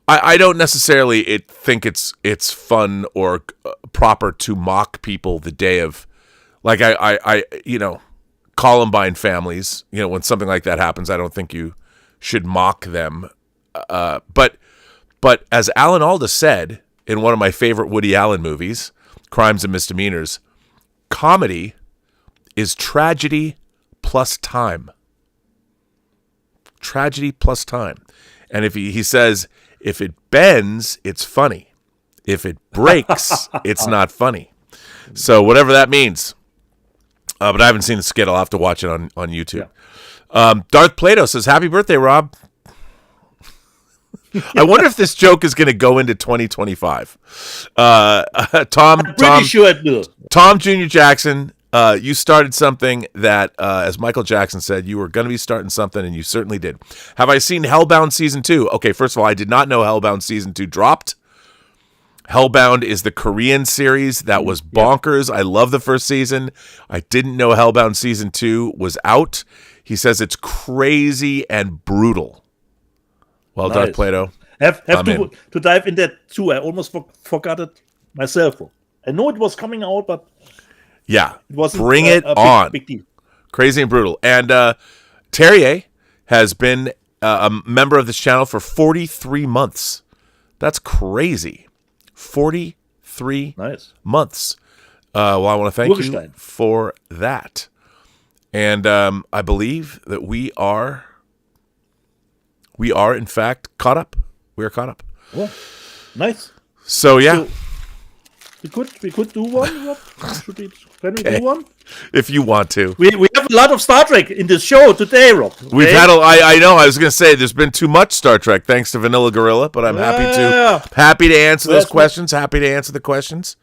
I don't necessarily think it's fun or proper to mock people the day of, like I you know, Columbine families. You know, when something like that happens, I don't think you should mock them. But as Alan Alda said in one of my favorite Woody Allen movies, Crimes and Misdemeanors, comedy is tragedy plus time. Tragedy plus time. And if he says, if it bends, it's funny. If it breaks, it's not funny. So whatever that means. But I haven't seen the skit. I'll have to watch it on YouTube. Yeah. Darth Plato says, happy birthday, Rob. I wonder if this joke is going to go into 2025. Tom, pretty sure it will. Tom Jr. Jackson, you started something that, as Michael Jackson said, you were going to be starting something, and you certainly did. Have I seen Hellbound Season 2? Okay, first of all, I did not know Hellbound Season 2 dropped. Hellbound is the Korean series that was bonkers. I love the first season. I didn't know Hellbound Season 2 was out. He says it's crazy and brutal. Well, nice. Darth Plato. Have to dive in that too. I almost forgot it myself. I know it was coming out, but yeah, it wasn't. Bring it on. Big deal. Crazy and brutal. And Terrier has been a member of this channel for 43 months. That's crazy. 43 months. Well, I want to thank you for that. And I believe that we are in fact caught up. We are caught up. Well, nice. So yeah. So we could do one. Can we do one? If you want to. We have a lot of Star Trek in this show today, Rob. Okay? We've had I know, I was going to say there's been too much Star Trek thanks to Vanilla Gorilla, but I'm happy to answer those questions. Happy to answer the questions.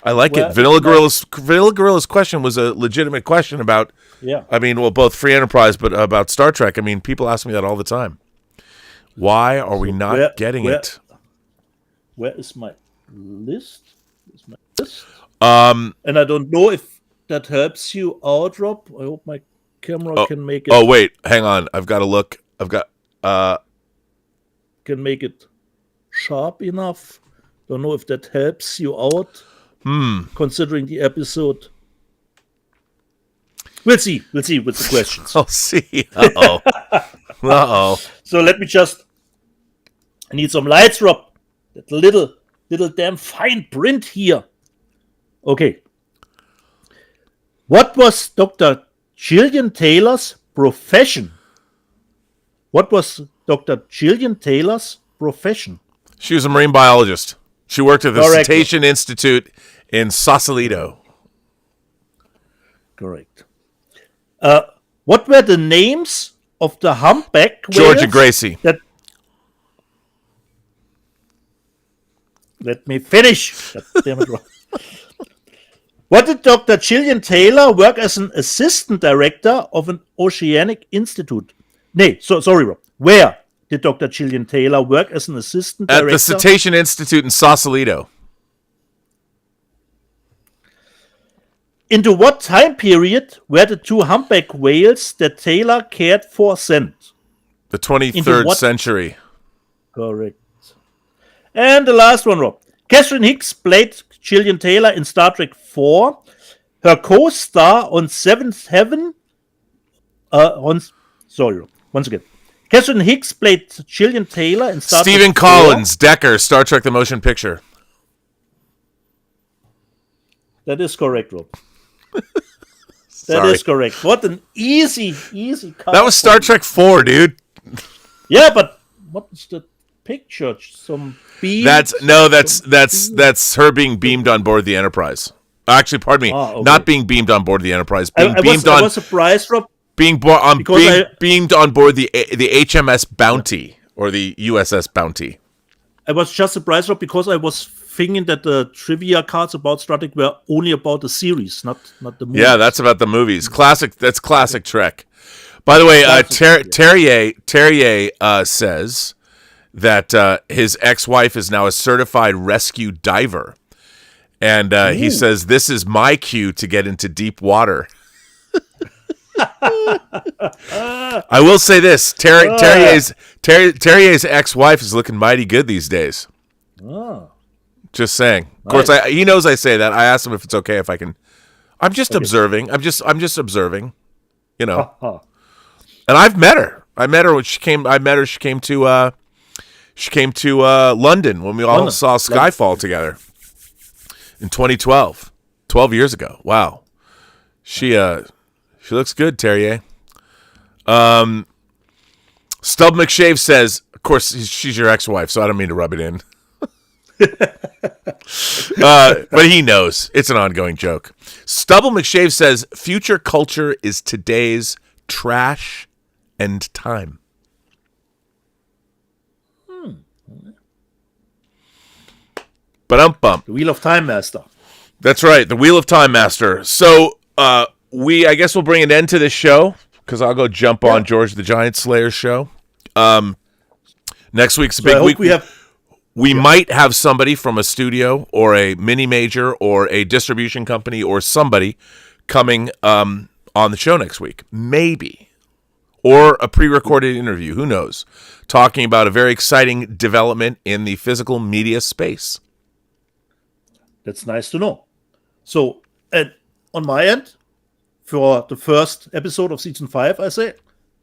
I like it. Vanilla Gorilla's question was a legitimate question about both Free Enterprise but about Star Trek. I mean, people ask me that all the time. Why are we not getting it? Where is my list? And I don't know if that helps you out, Rob. I hope my camera can make it. Oh wait, hang on. I've got to look. Can make it sharp enough. Don't know if that helps you out. Considering the episode. We'll see with the questions. I'll see. Uh-oh. So let me I need some lights, Rob. That little damn fine print here. Okay. What was Dr. Gillian Taylor's profession? She was a marine biologist. She worked at the Cetacean Institute in Sausalito. Correct. What were the names of the humpback whales? George and Gracie. Let me finish. Damn it, Rob. What did Dr. Gillian Taylor work as an assistant director of an oceanic institute? Sorry, Rob. Where did Dr. Gillian Taylor work as an assistant director? At the Cetacean Institute in Sausalito. Into what time period were the two humpback whales that Taylor cared for sent? The 23rd century. Correct. And the last one, Rob. Catherine Hicks played Gillian Taylor in Star Trek 4. Her co-star on SE7EN. Once again. Catherine Hicks played Gillian Taylor in Star Trek 4. Stephen Collins, Decker, Star Trek The Motion Picture. That is correct, Rob. That is correct. What an easy cut. That was Star Trek 4, dude. Yeah, but what is the picture? Some beam? That's her being beamed on board the Enterprise. Actually, pardon me, not being beamed on board the Enterprise. I was surprised, Rob. Beamed on board the HMS Bounty or the USS Bounty. I was just surprised, Rob, because I was thinking that the trivia cards about Star Trek were only about the series, not the movies. Yeah, that's about the movies. That's classic Trek. By the way, Terrier says that his ex-wife is now a certified rescue diver. And he says, this is my cue to get into deep water. I will say this. Terrier's ex-wife is looking mighty good these days. Oh. Just saying. Of course, he knows I say that. I asked him if it's okay if I can. I'm just observing. I'm just observing. You know. And I've met her. I met her when she came. She came to London when we all saw Skyfall together in 2012. 12 years ago. Wow. She's She looks good, Terrier. Stub McShave says, of course, she's your ex-wife, so I don't mean to rub it in. But he knows. It's an ongoing joke. Stubble McShave says, future culture is today's trash and time. Ba-dum-bum. The Wheel of Time Master. That's right, the Wheel of Time Master. So I guess we'll bring an end to this show, because I'll go jump on George the Giant Slayer's show. Next week's a big week. We might have somebody from a studio or a mini major or a distribution company or somebody coming on the show next week. Maybe. Or a pre-recorded interview. Who knows? Talking about a very exciting development in the physical media space. That's nice to know. So, and on my end, for the first episode of Season 5, I say,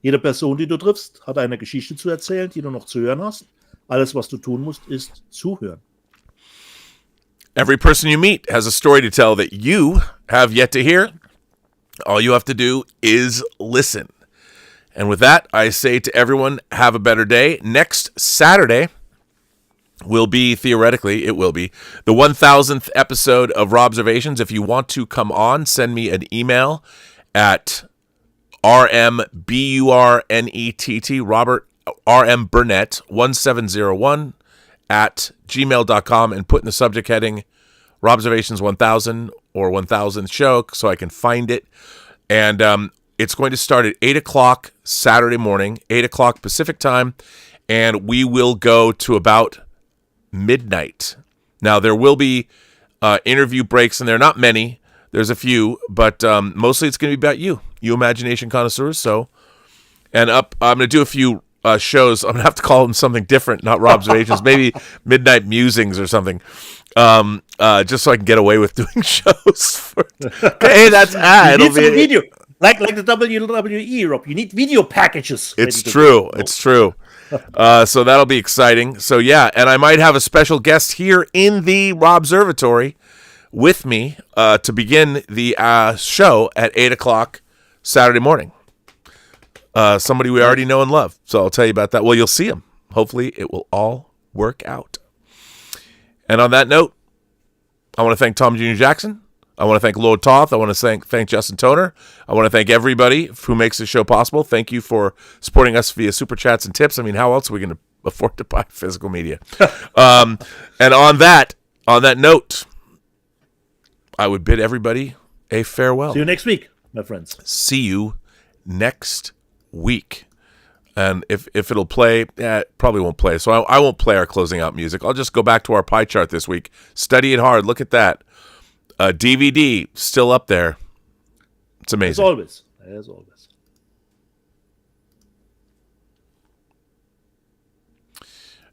jede Person, die du triffst, hat eine Geschichte zu erzählen, die du noch zu hören hast. Alles, was du tun musst, ist zuhören. Every person you meet has a story to tell that you have yet to hear. All you have to do is listen. And with that, I say to everyone, have a better day. Next Saturday will be, theoretically, it will be, the 1000th episode of Robservations. If you want to come on, send me an email at RMBURNETT, Robert RM Burnett 1701 at gmail.com, and put in the subject heading Robservations 1000 or 1000 show so I can find it. And it's going to start at 8 o'clock Saturday morning, 8 o'clock Pacific time, and we will go to about midnight. Now, there will be interview breaks, and there are not many. There's a few, but mostly it's going to be about you imagination connoisseurs. So, and I'm going to do a few shows. I'm going to have to call them something different, not Robservations, maybe Midnight Musings or something, just so I can get away with doing shows. Hey, that's it'll be video. Like the WWE, Rob. You need video packages. It's true. It's true. So that'll be exciting. So yeah, and I might have a special guest here in the Robservatory with me to begin the show at 8 o'clock Saturday morning. Somebody we already know and love. So I'll tell you about that. Well, you'll see him. Hopefully it will all work out. And on that note, I want to thank Tom Jr. Jackson. I want to thank Lord Toth. I want to thank Justin Toner. I want to thank everybody who makes this show possible. Thank you for supporting us via super chats and tips. I mean, how else are we going to afford to buy physical media? And on that note, I would bid everybody a farewell. See you next week, my friends. See you next week. And if it'll play, it probably won't play. So I won't play our closing out music. I'll just go back to our pie chart this week. Study it hard. Look at that. DVD still up there. It's amazing. As always.